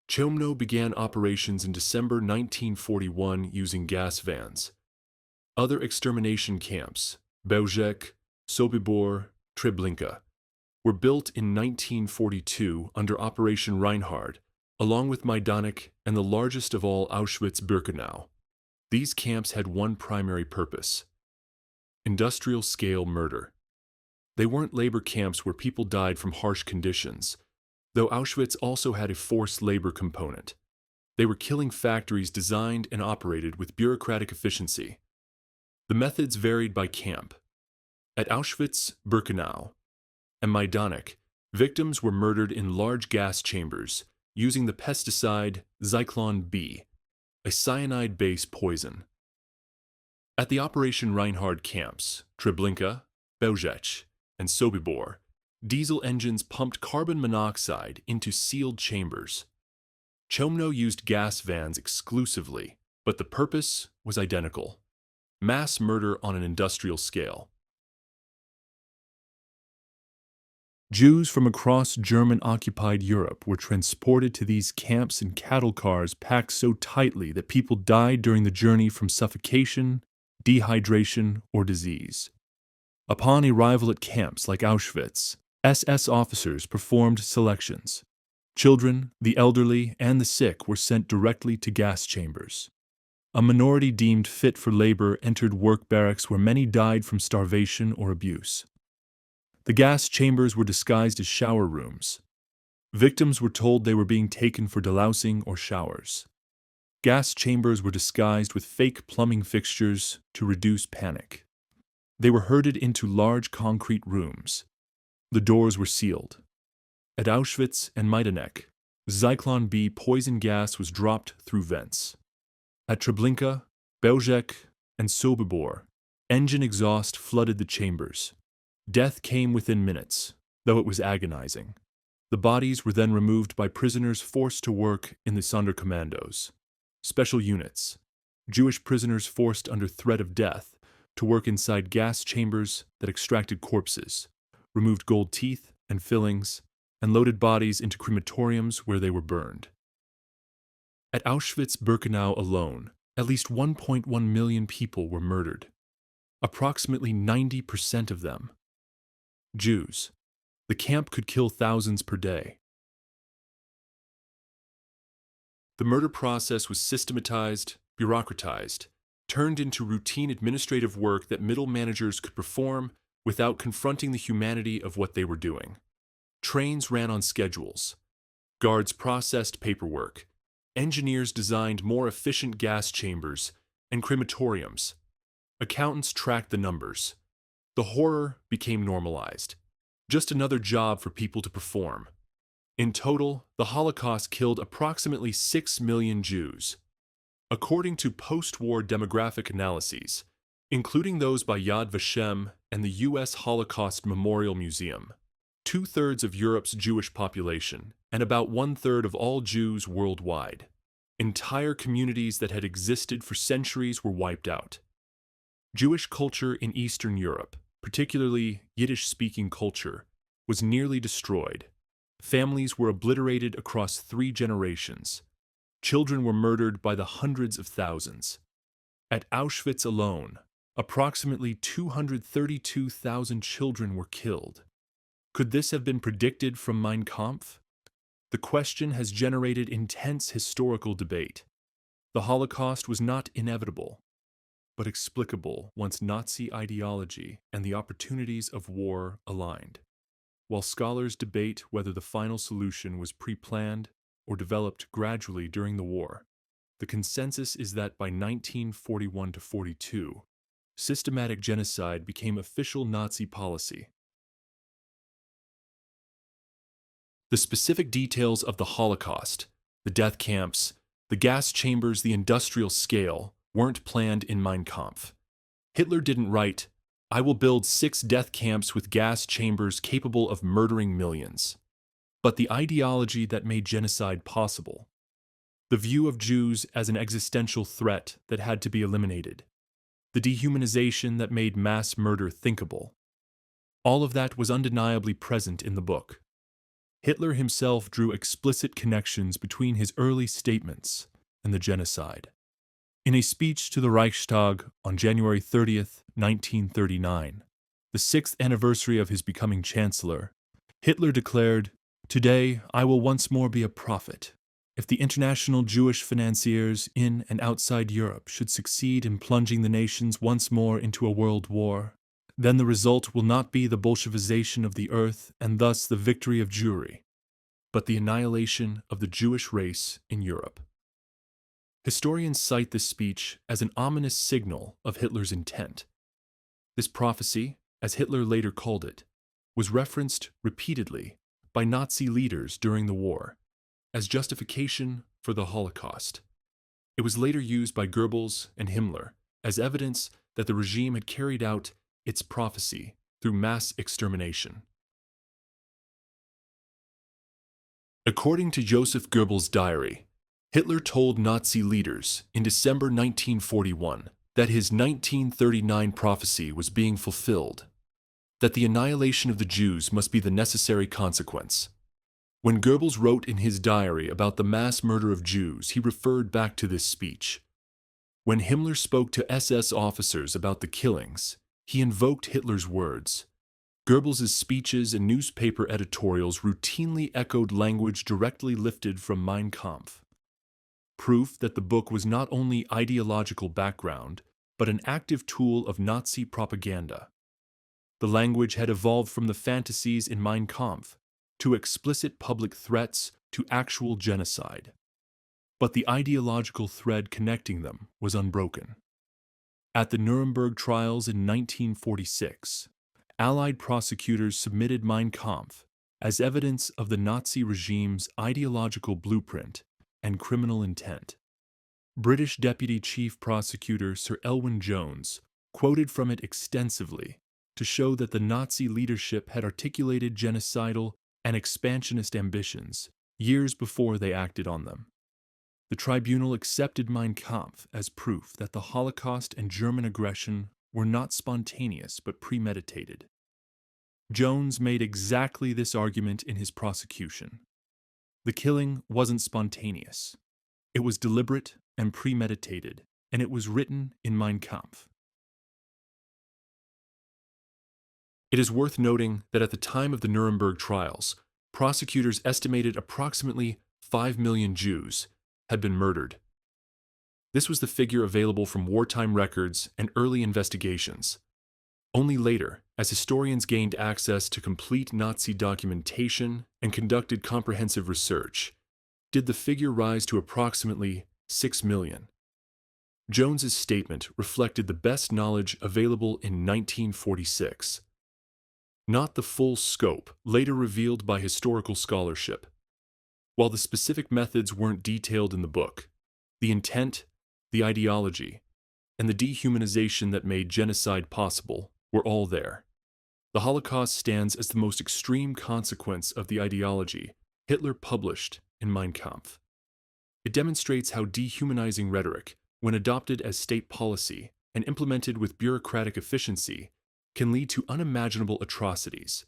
Chełmno began operations in December 1941 using gas vans. Other extermination camps, Bełżec, Sobibor, Treblinka, were built in 1942 under Operation Reinhard, along with Majdanek and the largest of all Auschwitz-Birkenau. These camps had one primary purpose: industrial-scale murder. They weren't labor camps where people died from harsh conditions, though Auschwitz also had a forced labor component. They were killing factories designed and operated with bureaucratic efficiency. The methods varied by camp. At Auschwitz-Birkenau and Majdanek, victims were murdered in large gas chambers using the pesticide Zyklon B, a cyanide-based poison. At the Operation Reinhard camps, Treblinka, Bełżec, and Sobibor, diesel engines pumped carbon monoxide into sealed chambers. Chełmno used gas vans exclusively, but the purpose was identical: mass murder on an industrial scale. Jews from across German-occupied Europe were transported to these camps in cattle cars packed so tightly that people died during the journey from suffocation, dehydration, or disease. Upon arrival at camps like Auschwitz, SS officers performed selections. Children, the elderly, and the sick were sent directly to gas chambers. A minority deemed fit for labor entered work barracks where many died from starvation or abuse. The gas chambers were disguised as shower rooms. Victims were told they were being taken for delousing or showers. Gas chambers were disguised with fake plumbing fixtures to reduce panic. They were herded into large concrete rooms. The doors were sealed. At Auschwitz and Majdanek, Zyklon B poison gas was dropped through vents. At Treblinka, Belzec, and Sobibor, engine exhaust flooded the chambers. Death came within minutes, though it was agonizing. The bodies were then removed by prisoners forced to work in the Sonderkommandos, special units, Jewish prisoners forced under threat of death to work inside gas chambers that extracted corpses, removed gold teeth and fillings, and loaded bodies into crematoriums where they were burned. At Auschwitz-Birkenau alone, at least 1.1 million people were murdered, approximately 90% of them Jews. The camp could kill thousands per day. The murder process was systematized, bureaucratized, turned into routine administrative work that middle managers could perform without confronting the humanity of what they were doing. Trains ran on schedules. Guards processed paperwork. Engineers designed more efficient gas chambers and crematoriums. Accountants tracked the numbers. The horror became normalized. Just another job for people to perform. In total, the Holocaust killed approximately 6 million Jews. According to post-war demographic analyses, including those by Yad Vashem and the U.S. Holocaust Memorial Museum, 2/3 of Europe's Jewish population, and about 1/3 of all Jews worldwide. Entire communities that had existed for centuries were wiped out. Jewish culture in Eastern Europe, particularly Yiddish-speaking culture, was nearly destroyed. Families were obliterated across 3 generations. Children were murdered by the hundreds of thousands. At Auschwitz alone, approximately 232,000 children were killed. Could this have been predicted from Mein Kampf? The question has generated intense historical debate. The Holocaust was not inevitable, but explicable once Nazi ideology and the opportunities of war aligned. While scholars debate whether the final solution was pre-planned or developed gradually during the war, the consensus is that by 1941-42, systematic genocide became official Nazi policy. The specific details of the Holocaust, the death camps, the gas chambers, the industrial scale, weren't planned in Mein Kampf. Hitler didn't write, "I will build 6 death camps with gas chambers capable of murdering millions." But the ideology that made genocide possible. The view of Jews as an existential threat that had to be eliminated. The dehumanization that made mass murder thinkable. All of that was undeniably present in the book. Hitler himself drew explicit connections between his early statements and the genocide. In a speech to the Reichstag on January 30th, 1939, the 6th anniversary of his becoming chancellor, Hitler declared, "Today I will once more be a prophet. If the international Jewish financiers in and outside Europe should succeed in plunging the nations once more into a world war, then the result will not be the Bolshevization of the earth and thus the victory of Jewry, but the annihilation of the Jewish race in Europe." Historians cite this speech as an ominous signal of Hitler's intent. This prophecy, as Hitler later called it, was referenced repeatedly by Nazi leaders during the war as justification for the Holocaust. It was later used by Goebbels and Himmler as evidence that the regime had carried out its prophecy through mass extermination. According to Joseph Goebbels' diary, Hitler told Nazi leaders in December 1941 that his 1939 prophecy was being fulfilled, that the annihilation of the Jews must be the necessary consequence. When Goebbels wrote in his diary about the mass murder of Jews, he referred back to this speech. When Himmler spoke to SS officers about the killings, he invoked Hitler's words. Goebbels' speeches and newspaper editorials routinely echoed language directly lifted from Mein Kampf. Proof that the book was not only ideological background, but an active tool of Nazi propaganda. The language had evolved from the fantasies in Mein Kampf to explicit public threats to actual genocide. But the ideological thread connecting them was unbroken. At the Nuremberg trials in 1946, Allied prosecutors submitted Mein Kampf as evidence of the Nazi regime's ideological blueprint and criminal intent. British Deputy Chief Prosecutor Sir Elwyn Jones quoted from it extensively to show that the Nazi leadership had articulated genocidal and expansionist ambitions years before they acted on them. The tribunal accepted Mein Kampf as proof that the Holocaust and German aggression were not spontaneous but premeditated. Jones made exactly this argument in his prosecution. The killing wasn't spontaneous. It was deliberate and premeditated, and it was written in Mein Kampf. It is worth noting that at the time of the Nuremberg trials, prosecutors estimated approximately 5 million Jews had been murdered. This was the figure available from wartime records and early investigations. Only later, as historians gained access to complete Nazi documentation and conducted comprehensive research, did the figure rise to approximately 6 million. Jones's statement reflected the best knowledge available in 1946, not the full scope later revealed by historical scholarship. While the specific methods weren't detailed in the book, the intent, the ideology, and the dehumanization that made genocide possible were all there. The Holocaust stands as the most extreme consequence of the ideology Hitler published in Mein Kampf. It demonstrates how dehumanizing rhetoric, when adopted as state policy and implemented with bureaucratic efficiency, can lead to unimaginable atrocities.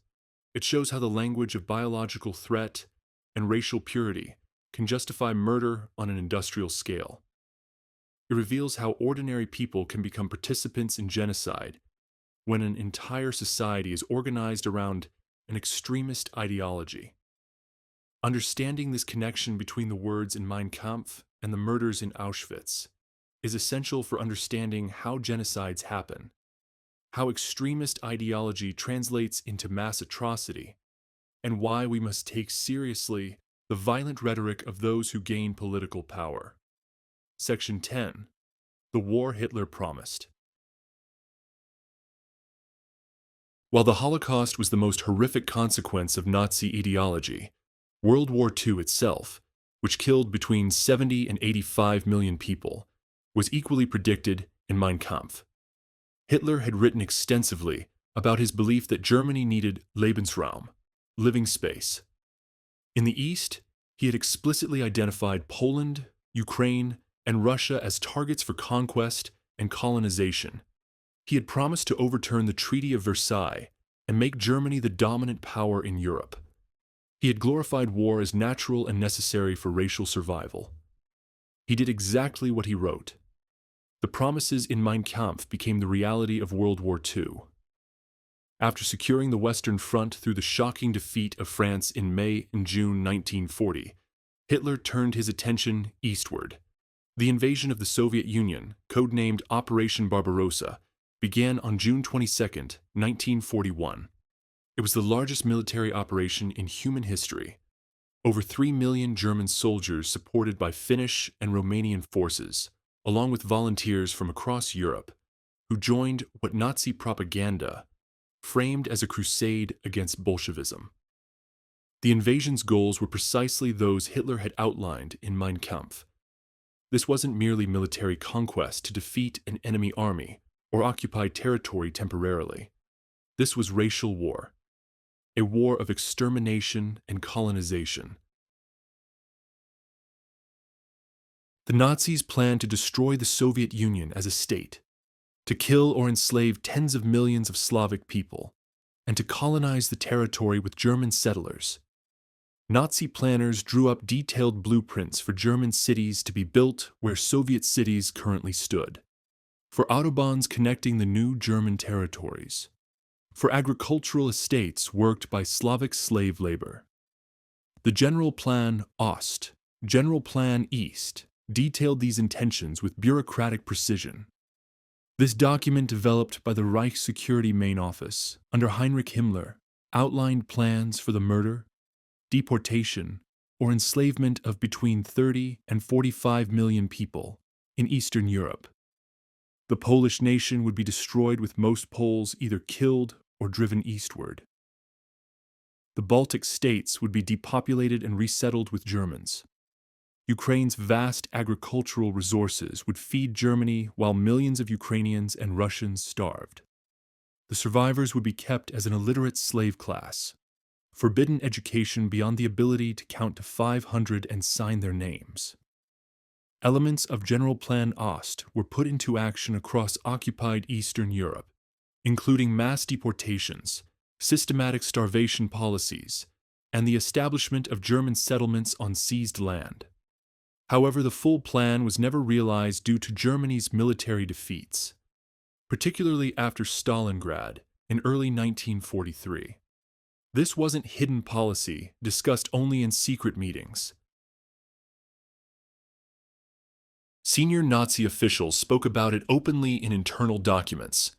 It shows how the language of biological threat and racial purity can justify murder on an industrial scale. It reveals how ordinary people can become participants in genocide when an entire society is organized around an extremist ideology. Understanding this connection between the words in Mein Kampf and the murders in Auschwitz is essential for understanding how genocides happen, how extremist ideology translates into mass atrocity, and why we must take seriously the violent rhetoric of those who gain political power. Section 10. The War Hitler Promised. While the Holocaust was the most horrific consequence of Nazi ideology, World War II itself, which killed between 70 and 85 million people, was equally predicted in Mein Kampf. Hitler had written extensively about his belief that Germany needed Lebensraum, living space. In the East, he had explicitly identified Poland, Ukraine, and Russia as targets for conquest and colonization. He had promised to overturn the Treaty of Versailles and make Germany the dominant power in Europe. He had glorified war as natural and necessary for racial survival. He did exactly what he wrote. The promises in Mein Kampf became the reality of World War II. After securing the Western Front through the shocking defeat of France in May and June 1940, Hitler turned his attention eastward. The invasion of the Soviet Union, codenamed Operation Barbarossa, began on June 22, 1941. It was the largest military operation in human history. Over 3 million German soldiers supported by Finnish and Romanian forces, along with volunteers from across Europe, who joined what Nazi propaganda framed as a crusade against Bolshevism. The invasion's goals were precisely those Hitler had outlined in Mein Kampf. This wasn't merely military conquest to defeat an enemy army or occupy territory temporarily. This was racial war, a war of extermination and colonization. The Nazis planned to destroy the Soviet Union as a state, to kill or enslave tens of millions of Slavic people, and to colonize the territory with German settlers. Nazi planners drew up detailed blueprints for German cities to be built where Soviet cities currently stood, for autobahns connecting the new German territories, for agricultural estates worked by Slavic slave labor. The General Plan Ost, General Plan East, detailed these intentions with bureaucratic precision. This document, developed by the Reich Security Main Office under Heinrich Himmler, outlined plans for the murder, deportation, or enslavement of between 30 and 45 million people in Eastern Europe. The Polish nation would be destroyed, with most Poles either killed or driven eastward. The Baltic states would be depopulated and resettled with Germans. Ukraine's vast agricultural resources would feed Germany while millions of Ukrainians and Russians starved. The survivors would be kept as an illiterate slave class, forbidden education beyond the ability to count to 500 and sign their names. Elements of General Plan Ost were put into action across occupied Eastern Europe, including mass deportations, systematic starvation policies, and the establishment of German settlements on seized land. However, the full plan was never realized due to Germany's military defeats, particularly after Stalingrad in early 1943. This wasn't hidden policy discussed only in secret meetings. Senior Nazi officials spoke about it openly in internal documents.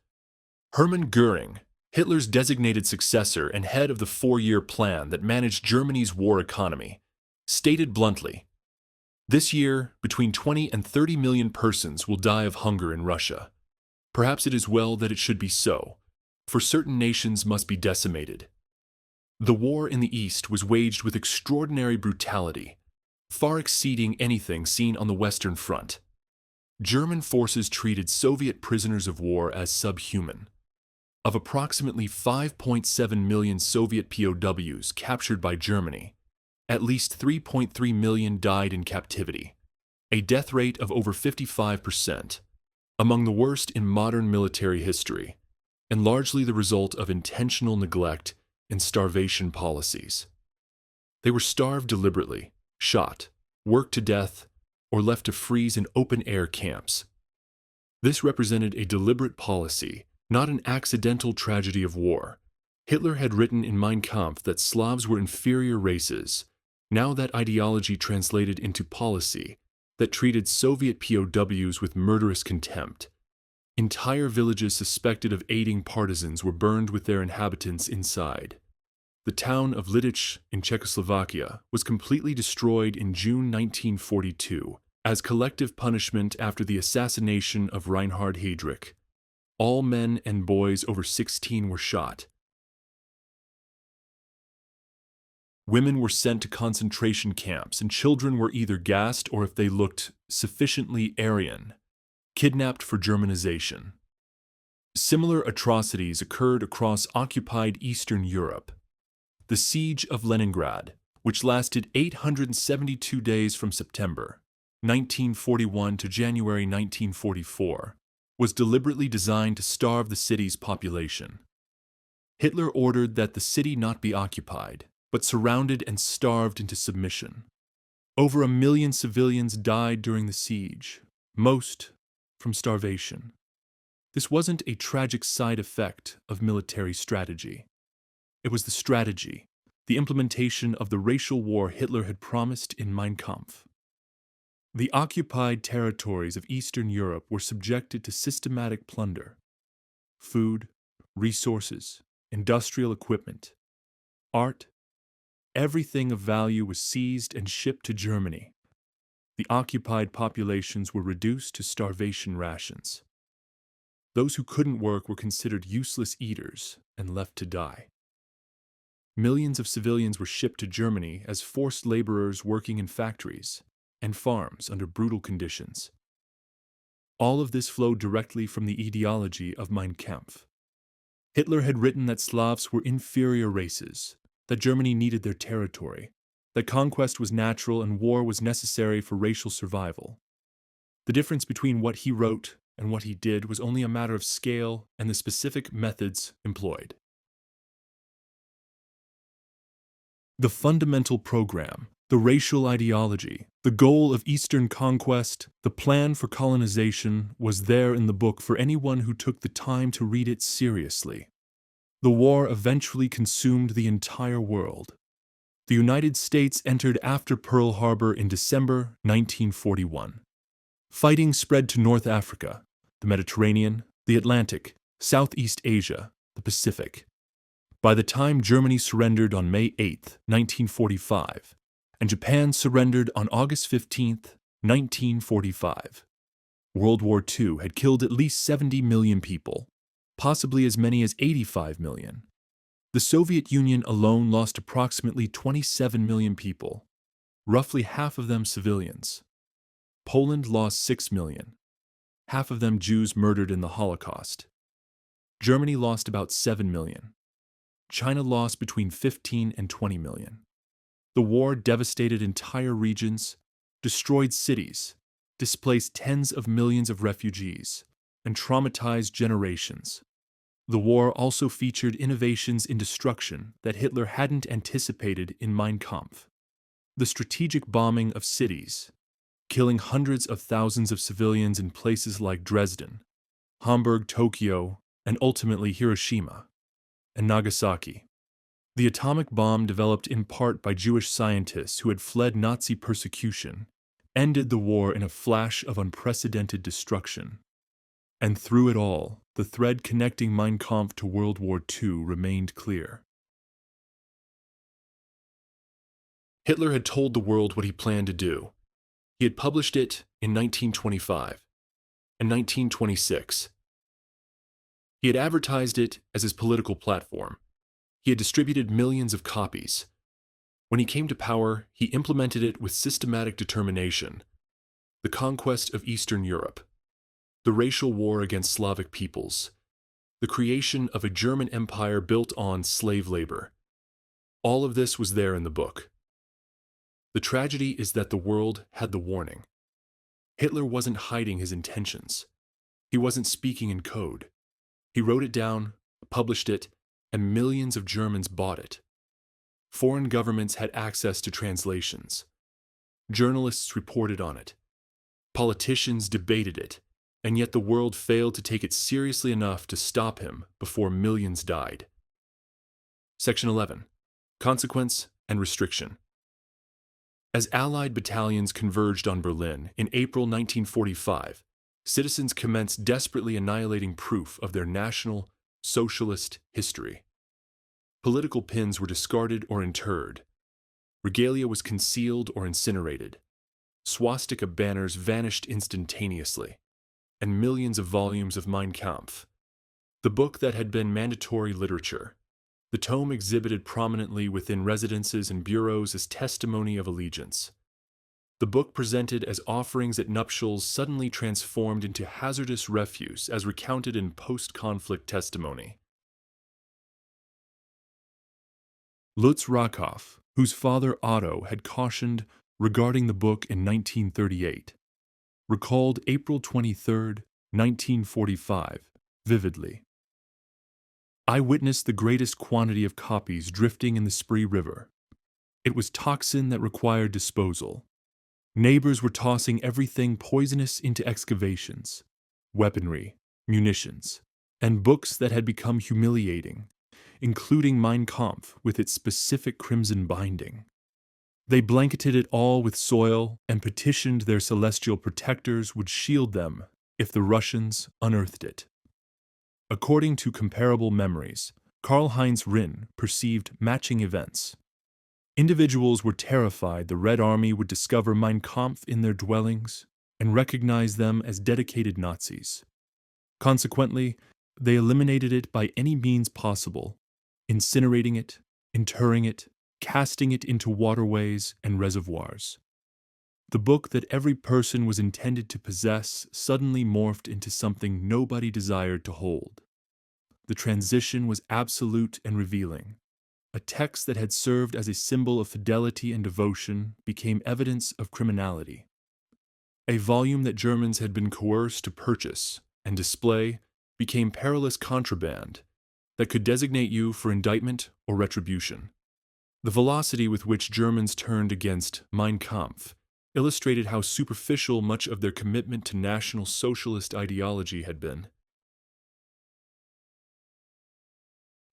Hermann Göring, Hitler's designated successor and head of the four-year plan that managed Germany's war economy, stated bluntly, "This year, between 20 and 30 million persons will die of hunger in Russia. Perhaps it is well that it should be so, for certain nations must be decimated." The war in the East was waged with extraordinary brutality, far exceeding anything seen on the Western Front. German forces treated Soviet prisoners of war as subhuman. Of approximately 5.7 million Soviet POWs captured by Germany, at least 3.3 million died in captivity, a death rate of over 55%, among the worst in modern military history, and largely the result of intentional neglect and starvation policies. They were starved deliberately, shot, worked to death, or left to freeze in open-air camps. This represented a deliberate policy, not an accidental tragedy of war. Hitler had written in Mein Kampf that Slavs were inferior races. Now that ideology translated into policy that treated Soviet POWs with murderous contempt. Entire villages suspected of aiding partisans were burned with their inhabitants inside. The town of Lidice in Czechoslovakia was completely destroyed in June 1942 as collective punishment after the assassination of Reinhard Heydrich. All men and boys over 16 were shot. Women were sent to concentration camps, and children were either gassed or, if they looked sufficiently Aryan, kidnapped for Germanization. Similar atrocities occurred across occupied Eastern Europe. The siege of Leningrad, which lasted 872 days from September 1941 to January 1944, was deliberately designed to starve the city's population. Hitler ordered that the city not be occupied, but surrounded and starved into submission. Over 1 million civilians died during the siege, most from starvation. This wasn't a tragic side effect of military strategy. It was the strategy, the implementation of the racial war Hitler had promised in Mein Kampf. The occupied territories of Eastern Europe were subjected to systematic plunder. Food, resources, industrial equipment, art, everything of value was seized and shipped to Germany. The occupied populations were reduced to starvation rations. Those who couldn't work were considered useless eaters and left to die. Millions of civilians were shipped to Germany as forced laborers working in factories and farms under brutal conditions. All of this flowed directly from the ideology of Mein Kampf. Hitler had written that Slavs were inferior races, that Germany needed their territory, that conquest was natural and war was necessary for racial survival. The difference between what he wrote and what he did was only a matter of scale and the specific methods employed. The fundamental program, the racial ideology, the goal of Eastern conquest, the plan for colonization was there in the book for anyone who took the time to read it seriously. The war eventually consumed the entire world. The United States entered after Pearl Harbor in December 1941. Fighting spread to North Africa, the Mediterranean, the Atlantic, Southeast Asia, the Pacific. By the time Germany surrendered on May 8, 1945, and Japan surrendered on August 15, 1945, World War II had killed at least 70 million people, possibly as many as 85 million. The Soviet Union alone lost approximately 27 million people, roughly half of them civilians. Poland lost 6 million, half of them Jews murdered in the Holocaust. Germany lost about 7 million. China lost between 15 and 20 million. The war devastated entire regions, destroyed cities, displaced tens of millions of refugees, and traumatized generations. The war also featured innovations in destruction that Hitler hadn't anticipated in Mein Kampf. The strategic bombing of cities, killing hundreds of thousands of civilians in places like Dresden, Hamburg, Tokyo, and ultimately Hiroshima and Nagasaki. The atomic bomb, developed in part by Jewish scientists who had fled Nazi persecution, ended the war in a flash of unprecedented destruction. And through it all, the thread connecting Mein Kampf to World War II remained clear. Hitler had told the world what he planned to do. He had published it in 1925 and 1926. He had advertised it as his political platform. He had distributed millions of copies. When he came to power, he implemented it with systematic determination. The conquest of Eastern Europe, the racial war against Slavic peoples, the creation of a German empire built on slave labor. All of this was there in the book. The tragedy is that the world had the warning. Hitler wasn't hiding his intentions. He wasn't speaking in code. He wrote it down, published it, and millions of Germans bought it. Foreign governments had access to translations. Journalists reported on it. Politicians debated it, and yet the world failed to take it seriously enough to stop him before millions died. Section 11. Consequence and Restriction. As Allied battalions converged on Berlin in April 1945, citizens commenced desperately annihilating proof of their national, socialist history. Political pins were discarded or interred. Regalia was concealed or incinerated. Swastika banners vanished instantaneously. And millions of volumes of Mein Kampf, the book that had been mandatory literature, the tome exhibited prominently within residences and bureaus as testimony of allegiance. The book presented as offerings at nuptials suddenly transformed into hazardous refuse as recounted in post-conflict testimony. Lutz Rakoff, whose father Otto had cautioned regarding the book in 1938, recalled April 23, 1945, vividly. I witnessed the greatest quantity of copies drifting in the Spree River. It was toxin that required disposal. Neighbors were tossing everything poisonous into excavations, weaponry, munitions, and books that had become humiliating, including Mein Kampf with its specific crimson binding. They blanketed it all with soil and petitioned their celestial protectors would shield them if the Russians unearthed it. According to comparable memories, Karl-Heinz Rinn perceived matching events. Individuals were terrified the Red Army would discover Mein Kampf in their dwellings and recognize them as dedicated Nazis. Consequently, they eliminated it by any means possible, incinerating it, interring it, casting it into waterways and reservoirs. The book that every person was intended to possess suddenly morphed into something nobody desired to hold. The transition was absolute and revealing. A text that had served as a symbol of fidelity and devotion became evidence of criminality. A volume that Germans had been coerced to purchase and display became perilous contraband that could designate you for indictment or retribution. The velocity with which Germans turned against Mein Kampf illustrated how superficial much of their commitment to National Socialist ideology had been.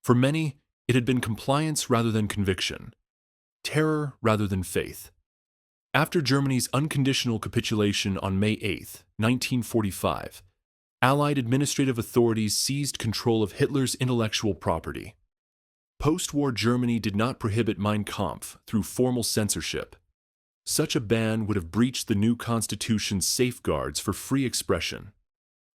For many, it had been compliance rather than conviction, terror rather than faith. After Germany's unconditional capitulation on May 8, 1945, Allied administrative authorities seized control of Hitler's intellectual property. Post-war Germany did not prohibit Mein Kampf through formal censorship. Such a ban would have breached the new constitution's safeguards for free expression.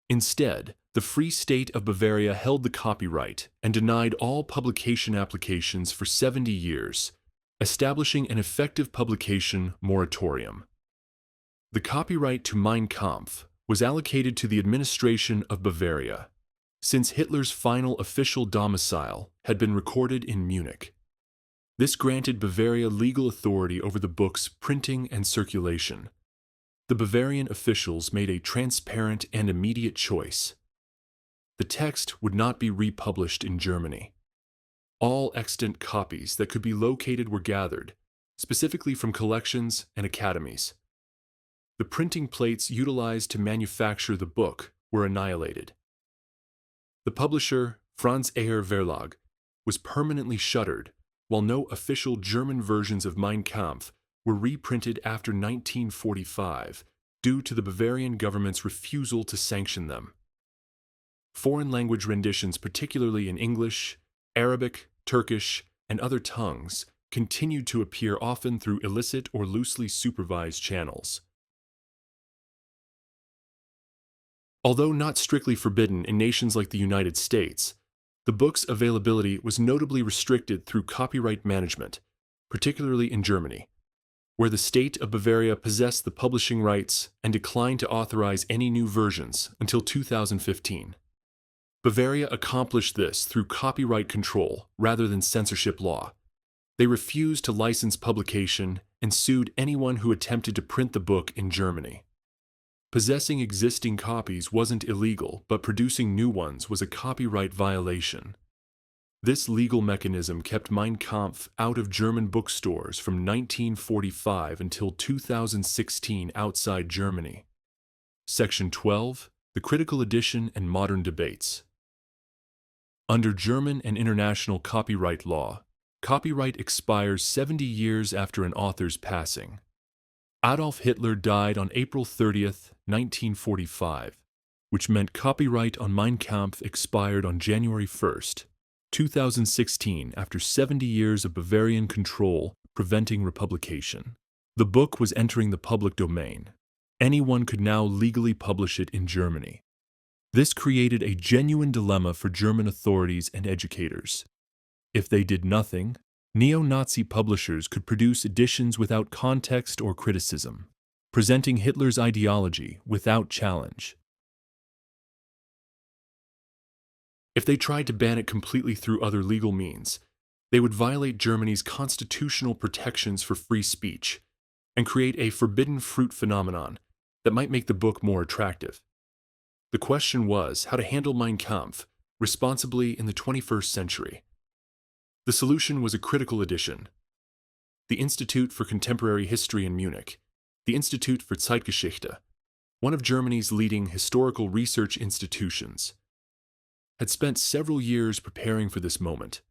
Instead, the Free State of Bavaria held the copyright and denied all publication applications for 70 years, establishing an effective publication moratorium. The copyright to Mein Kampf was allocated to the administration of Bavaria, since Hitler's final official domicile had been recorded in Munich. This granted Bavaria legal authority over the book's printing and circulation. The Bavarian officials made a transparent and immediate choice. The text would not be republished in Germany. All extant copies that could be located were gathered, specifically from collections and academies. The printing plates utilized to manufacture the book were annihilated. The publisher, Franz Ayer Verlag, was permanently shuttered, while no official German versions of Mein Kampf were reprinted after 1945 due to the Bavarian government's refusal to sanction them. Foreign language renditions, particularly in English, Arabic, Turkish, and other tongues, continued to appear often through illicit or loosely supervised channels. Although not strictly forbidden in nations like the United States, the book's availability was notably restricted through copyright management, particularly in Germany, where the state of Bavaria possessed the publishing rights and declined to authorize any new versions until 2015. Bavaria accomplished this through copyright control rather than censorship law. They refused to license publication and sued anyone who attempted to print the book in Germany. Possessing existing copies wasn't illegal, but producing new ones was a copyright violation. This legal mechanism kept Mein Kampf out of German bookstores from 1945 until 2016 outside Germany. Section 12. The Critical Edition and Modern Debates. Under German and international copyright law, copyright expires 70 years after an author's passing. Adolf Hitler died on April 30, 1945, which meant copyright on Mein Kampf expired on January 1, 2016, after 70 years of Bavarian control preventing republication. The book was entering the public domain. Anyone could now legally publish it in Germany. This created a genuine dilemma for German authorities and educators. If they did nothing, neo-Nazi publishers could produce editions without context or criticism, presenting Hitler's ideology without challenge. If they tried to ban it completely through other legal means, they would violate Germany's constitutional protections for free speech and create a forbidden fruit phenomenon that might make the book more attractive. The question was how to handle Mein Kampf responsibly in the 21st century. The solution was a critical edition. The Institute for Contemporary History in Munich, the Institute for Zeitgeschichte, one of Germany's leading historical research institutions, had spent several years preparing for this moment.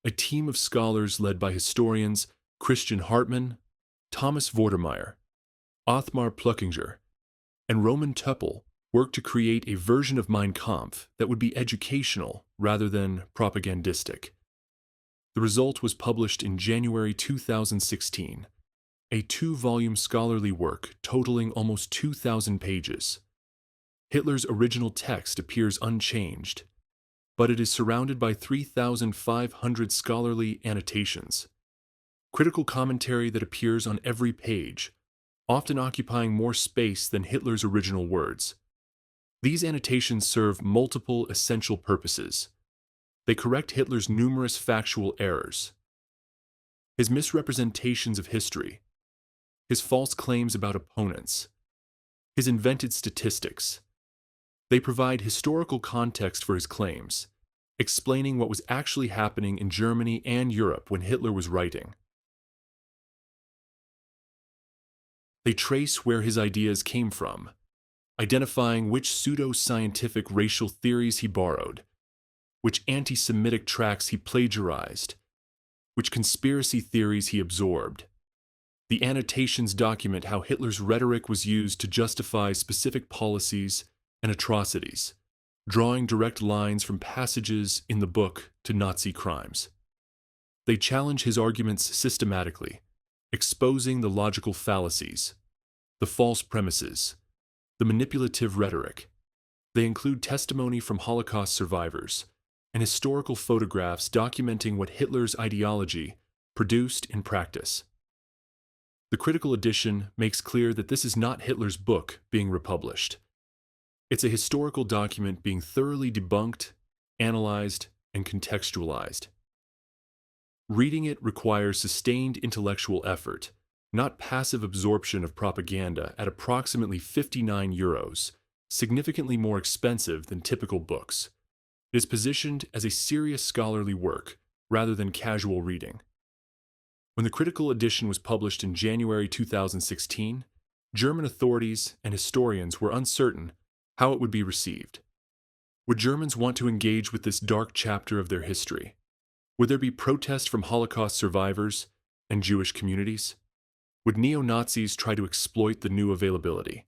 A team of scholars led by historians Christian Hartmann, Thomas Vordermeier, Othmar Plöckinger, and Roman Töppel worked to create a version of Mein Kampf that would be educational rather than propagandistic. The result was published in January 2016, a 2-volume scholarly work totaling almost 2,000 pages. Hitler's original text appears unchanged, but it is surrounded by 3,500 scholarly annotations, critical commentary that appears on every page, often occupying more space than Hitler's original words. These annotations serve multiple essential purposes. They correct Hitler's numerous factual errors, his misrepresentations of history, his false claims about opponents, his invented statistics. They provide historical context for his claims, explaining what was actually happening in Germany and Europe when Hitler was writing. They trace where his ideas came from, identifying which pseudo-scientific racial theories he borrowed, which anti-Semitic tracts he plagiarized, which conspiracy theories he absorbed. The annotations document how Hitler's rhetoric was used to justify specific policies and atrocities, drawing direct lines from passages in the book to Nazi crimes. They challenge his arguments systematically, exposing the logical fallacies, the false premises, the manipulative rhetoric. They include testimony from Holocaust survivors and historical photographs documenting what Hitler's ideology produced in practice. The critical edition makes clear that this is not Hitler's book being republished. It's a historical document being thoroughly debunked, analyzed, and contextualized. Reading it requires sustained intellectual effort, not passive absorption of propaganda at approximately €59, significantly more expensive than typical books. It is positioned as a serious scholarly work rather than casual reading. When the critical edition was published in January 2016, German authorities and historians were uncertain how it would be received. Would Germans want to engage with this dark chapter of their history? Would there be protest from Holocaust survivors and Jewish communities? Would neo-Nazis try to exploit the new availability?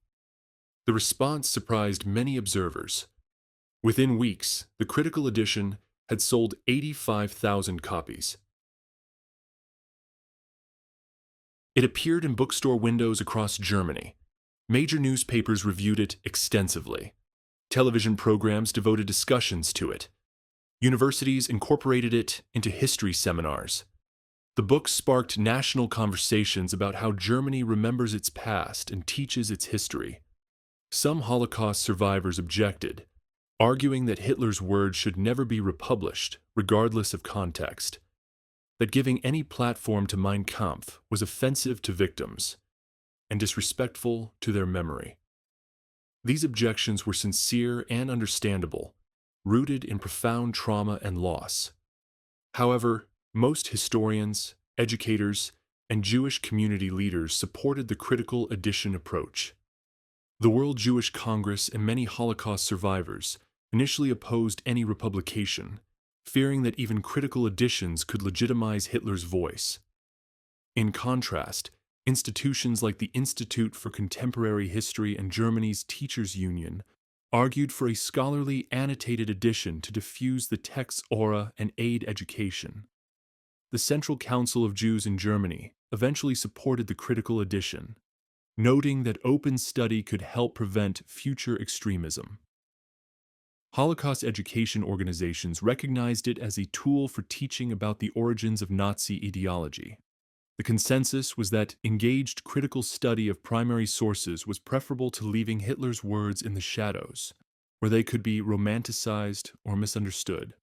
The response surprised many observers. Within weeks, the critical edition had sold 85,000 copies. It appeared in bookstore windows across Germany. Major newspapers reviewed it extensively. Television programs devoted discussions to it. Universities incorporated it into history seminars. The book sparked national conversations about how Germany remembers its past and teaches its history. Some Holocaust survivors objected, arguing that Hitler's words should never be republished, regardless of context. That giving any platform to Mein Kampf was offensive to victims and disrespectful to their memory. These objections were sincere and understandable, rooted in profound trauma and loss. However, most historians, educators, and Jewish community leaders supported the critical edition approach. The World Jewish Congress and many Holocaust survivors initially opposed any republication, fearing that even critical editions could legitimize Hitler's voice. In contrast, institutions like the Institute for Contemporary History and Germany's Teachers' Union argued for a scholarly annotated edition to diffuse the text's aura and aid education. The Central Council of Jews in Germany eventually supported the critical edition, noting that open study could help prevent future extremism. Holocaust education organizations recognized it as a tool for teaching about the origins of Nazi ideology. The consensus was that engaged critical study of primary sources was preferable to leaving Hitler's words in the shadows, where they could be romanticized or misunderstood.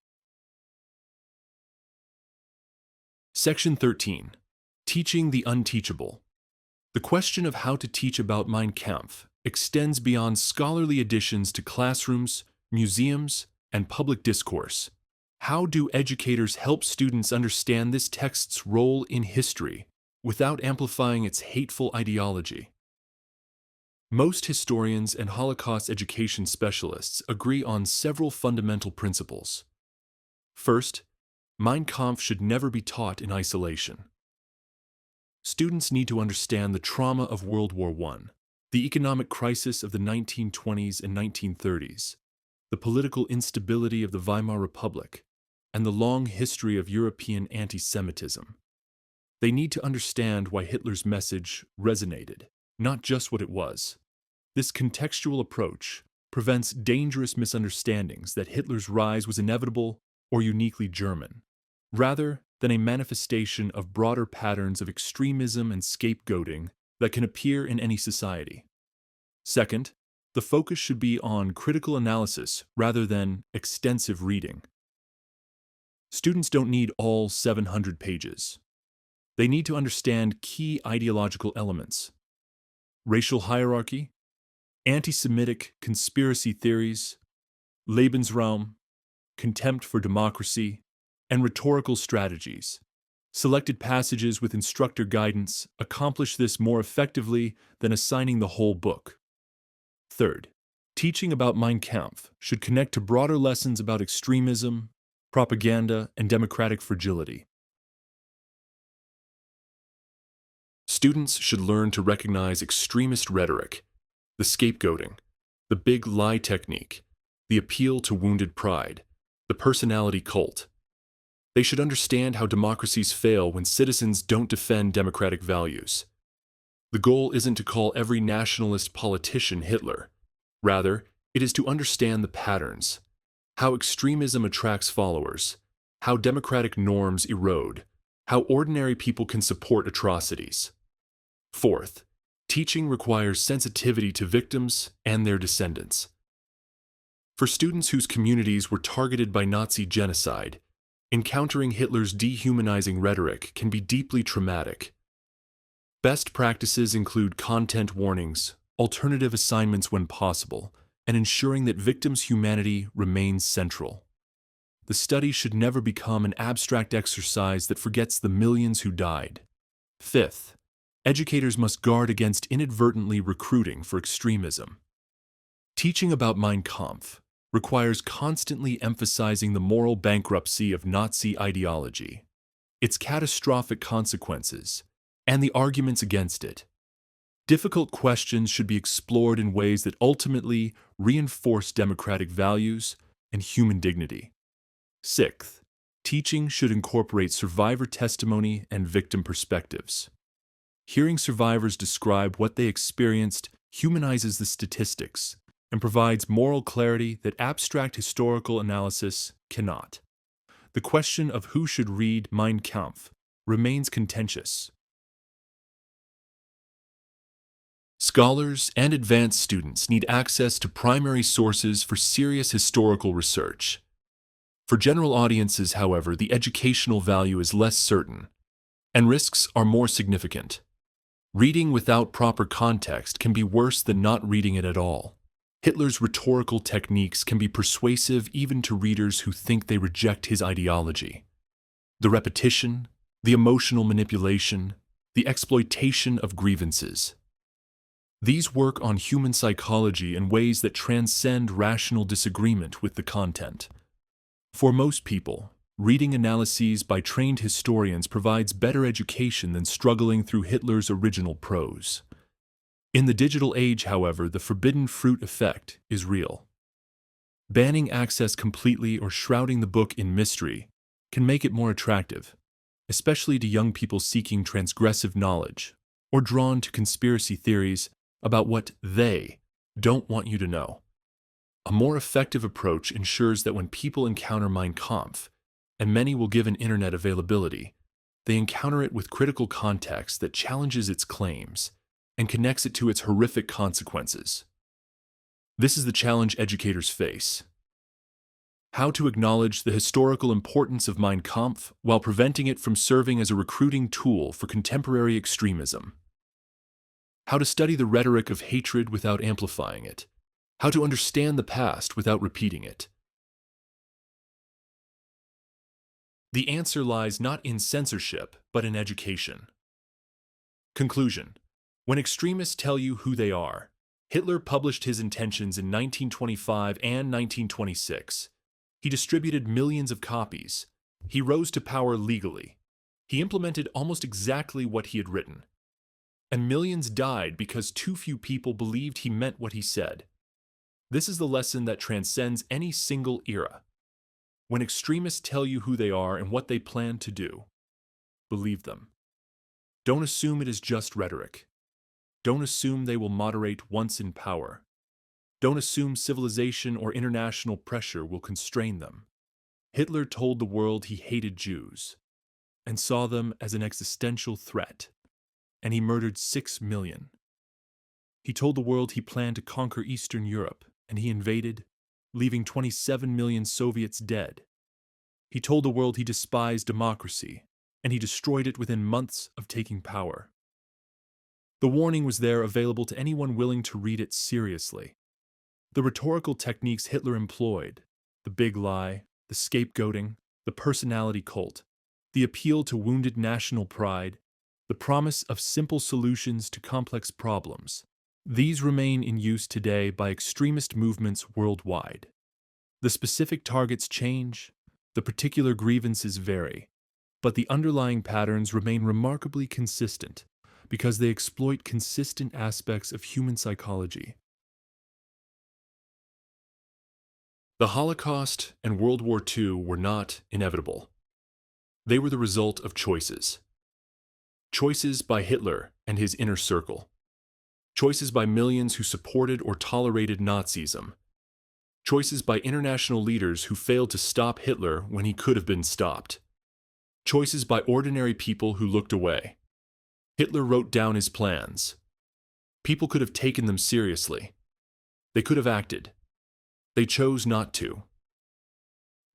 Section 13. Teaching the Unteachable. The question of how to teach about Mein Kampf extends beyond scholarly additions to classrooms, museums, and public discourse. How do educators help students understand this text's role in history without amplifying its hateful ideology? Most historians and Holocaust education specialists agree on several fundamental principles. First, Mein Kampf should never be taught in isolation. Students need to understand the trauma of World War I, the economic crisis of the 1920s and 1930s, the political instability of the Weimar Republic, and the long history of European anti-Semitism. They need to understand why Hitler's message resonated, not just what it was. This contextual approach prevents dangerous misunderstandings that Hitler's rise was inevitable or uniquely German, rather than a manifestation of broader patterns of extremism and scapegoating that can appear in any society. Second, the focus should be on critical analysis rather than extensive reading. Students don't need all 700 pages. They need to understand key ideological elements: racial hierarchy, anti-Semitic conspiracy theories, Lebensraum, contempt for democracy, and rhetorical strategies. Selected passages with instructor guidance accomplish this more effectively than assigning the whole book. Third, teaching about Mein Kampf should connect to broader lessons about extremism, propaganda, and democratic fragility. Students should learn to recognize extremist rhetoric, the scapegoating, the big lie technique, the appeal to wounded pride, the personality cult. They should understand how democracies fail when citizens don't defend democratic values. The goal isn't to call every nationalist politician Hitler. Rather, it is to understand the patterns, how extremism attracts followers, how democratic norms erode, how ordinary people can support atrocities. Fourth, teaching requires sensitivity to victims and their descendants. For students whose communities were targeted by Nazi genocide, encountering Hitler's dehumanizing rhetoric can be deeply traumatic. Best practices include content warnings, alternative assignments when possible, and ensuring that victims' humanity remains central. The study should never become an abstract exercise that forgets the millions who died. Fifth, educators must guard against inadvertently recruiting for extremism. Teaching about Mein Kampf requires constantly emphasizing the moral bankruptcy of Nazi ideology, its catastrophic consequences, and the arguments against it. Difficult questions should be explored in ways that ultimately reinforce democratic values and human dignity. Sixth, teaching should incorporate survivor testimony and victim perspectives. Hearing survivors describe what they experienced humanizes the statistics and provides moral clarity that abstract historical analysis cannot. The question of who should read Mein Kampf remains contentious. Scholars and advanced students need access to primary sources for serious historical research. For general audiences, however, the educational value is less certain, and risks are more significant. Reading without proper context can be worse than not reading it at all. Hitler's rhetorical techniques can be persuasive even to readers who think they reject his ideology. The repetition, the emotional manipulation, the exploitation of grievances. These work on human psychology in ways that transcend rational disagreement with the content. For most people, reading analyses by trained historians provides better education than struggling through Hitler's original prose. In the digital age, however, the forbidden fruit effect is real. Banning access completely or shrouding the book in mystery can make it more attractive, especially to young people seeking transgressive knowledge or drawn to conspiracy theories about what they don't want you to know. A more effective approach ensures that when people encounter Mein Kampf, and many will give an internet availability, they encounter it with critical context that challenges its claims and connects it to its horrific consequences. This is the challenge educators face. How to acknowledge the historical importance of Mein Kampf while preventing it from serving as a recruiting tool for contemporary extremism. How to study the rhetoric of hatred without amplifying it. How to understand the past without repeating it. The answer lies not in censorship, but in education. Conclusion. When extremists tell you who they are, Hitler published his intentions in 1925 and 1926. He distributed millions of copies. He rose to power legally. He implemented almost exactly what he had written. And millions died because too few people believed he meant what he said. This is the lesson that transcends any single era. When extremists tell you who they are and what they plan to do, believe them. Don't assume it is just rhetoric. Don't assume they will moderate once in power. Don't assume civilization or international pressure will constrain them. Hitler told the world he hated Jews and saw them as an existential threat, and he murdered 6 million. He told the world he planned to conquer Eastern Europe, and he invaded, leaving 27 million Soviets dead. He told the world he despised democracy, and he destroyed it within months of taking power. The warning was there, available to anyone willing to read it seriously. The rhetorical techniques Hitler employed, the big lie, the scapegoating, the personality cult, the appeal to wounded national pride, the promise of simple solutions to complex problems. These remain in use today by extremist movements worldwide. The specific targets change, the particular grievances vary, but the underlying patterns remain remarkably consistent because they exploit consistent aspects of human psychology. The Holocaust and World War II were not inevitable. They were the result of choices. Choices by Hitler and his inner circle. Choices by millions who supported or tolerated Nazism. Choices by international leaders who failed to stop Hitler when he could have been stopped. Choices by ordinary people who looked away. Hitler wrote down his plans. People could have taken them seriously. They could have acted. They chose not to.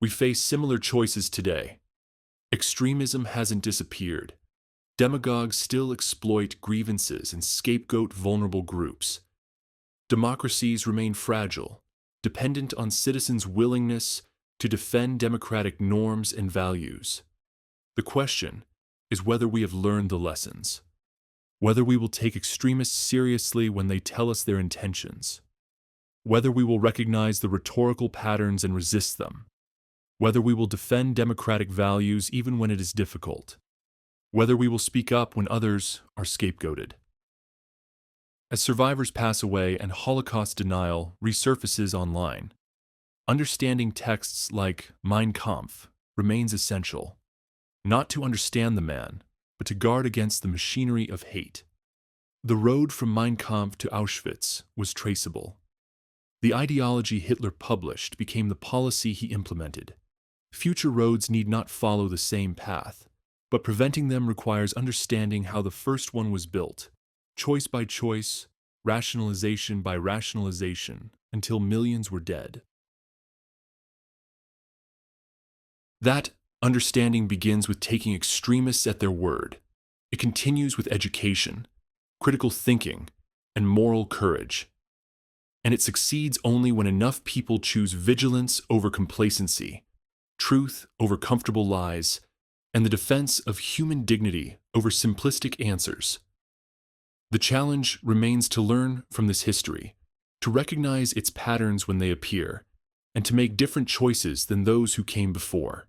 We face similar choices today. Extremism hasn't disappeared. Demagogues still exploit grievances and scapegoat vulnerable groups. Democracies remain fragile, dependent on citizens' willingness to defend democratic norms and values. The question is whether we have learned the lessons, whether we will take extremists seriously when they tell us their intentions, whether we will recognize the rhetorical patterns and resist them, whether we will defend democratic values even when it is difficult, whether we will speak up when others are scapegoated. As survivors pass away and Holocaust denial resurfaces online, understanding texts like Mein Kampf remains essential, not to understand the man, but to guard against the machinery of hate. The road from Mein Kampf to Auschwitz was traceable. The ideology Hitler published became the policy he implemented. Future roads need not follow the same path, but preventing them requires understanding how the first one was built, choice by choice, rationalization by rationalization, until millions were dead. That understanding begins with taking extremists at their word. It continues with education, critical thinking, and moral courage. And it succeeds only when enough people choose vigilance over complacency, truth over comfortable lies, and the defense of human dignity over simplistic answers. The challenge remains to learn from this history, to recognize its patterns when they appear, and to make different choices than those who came before.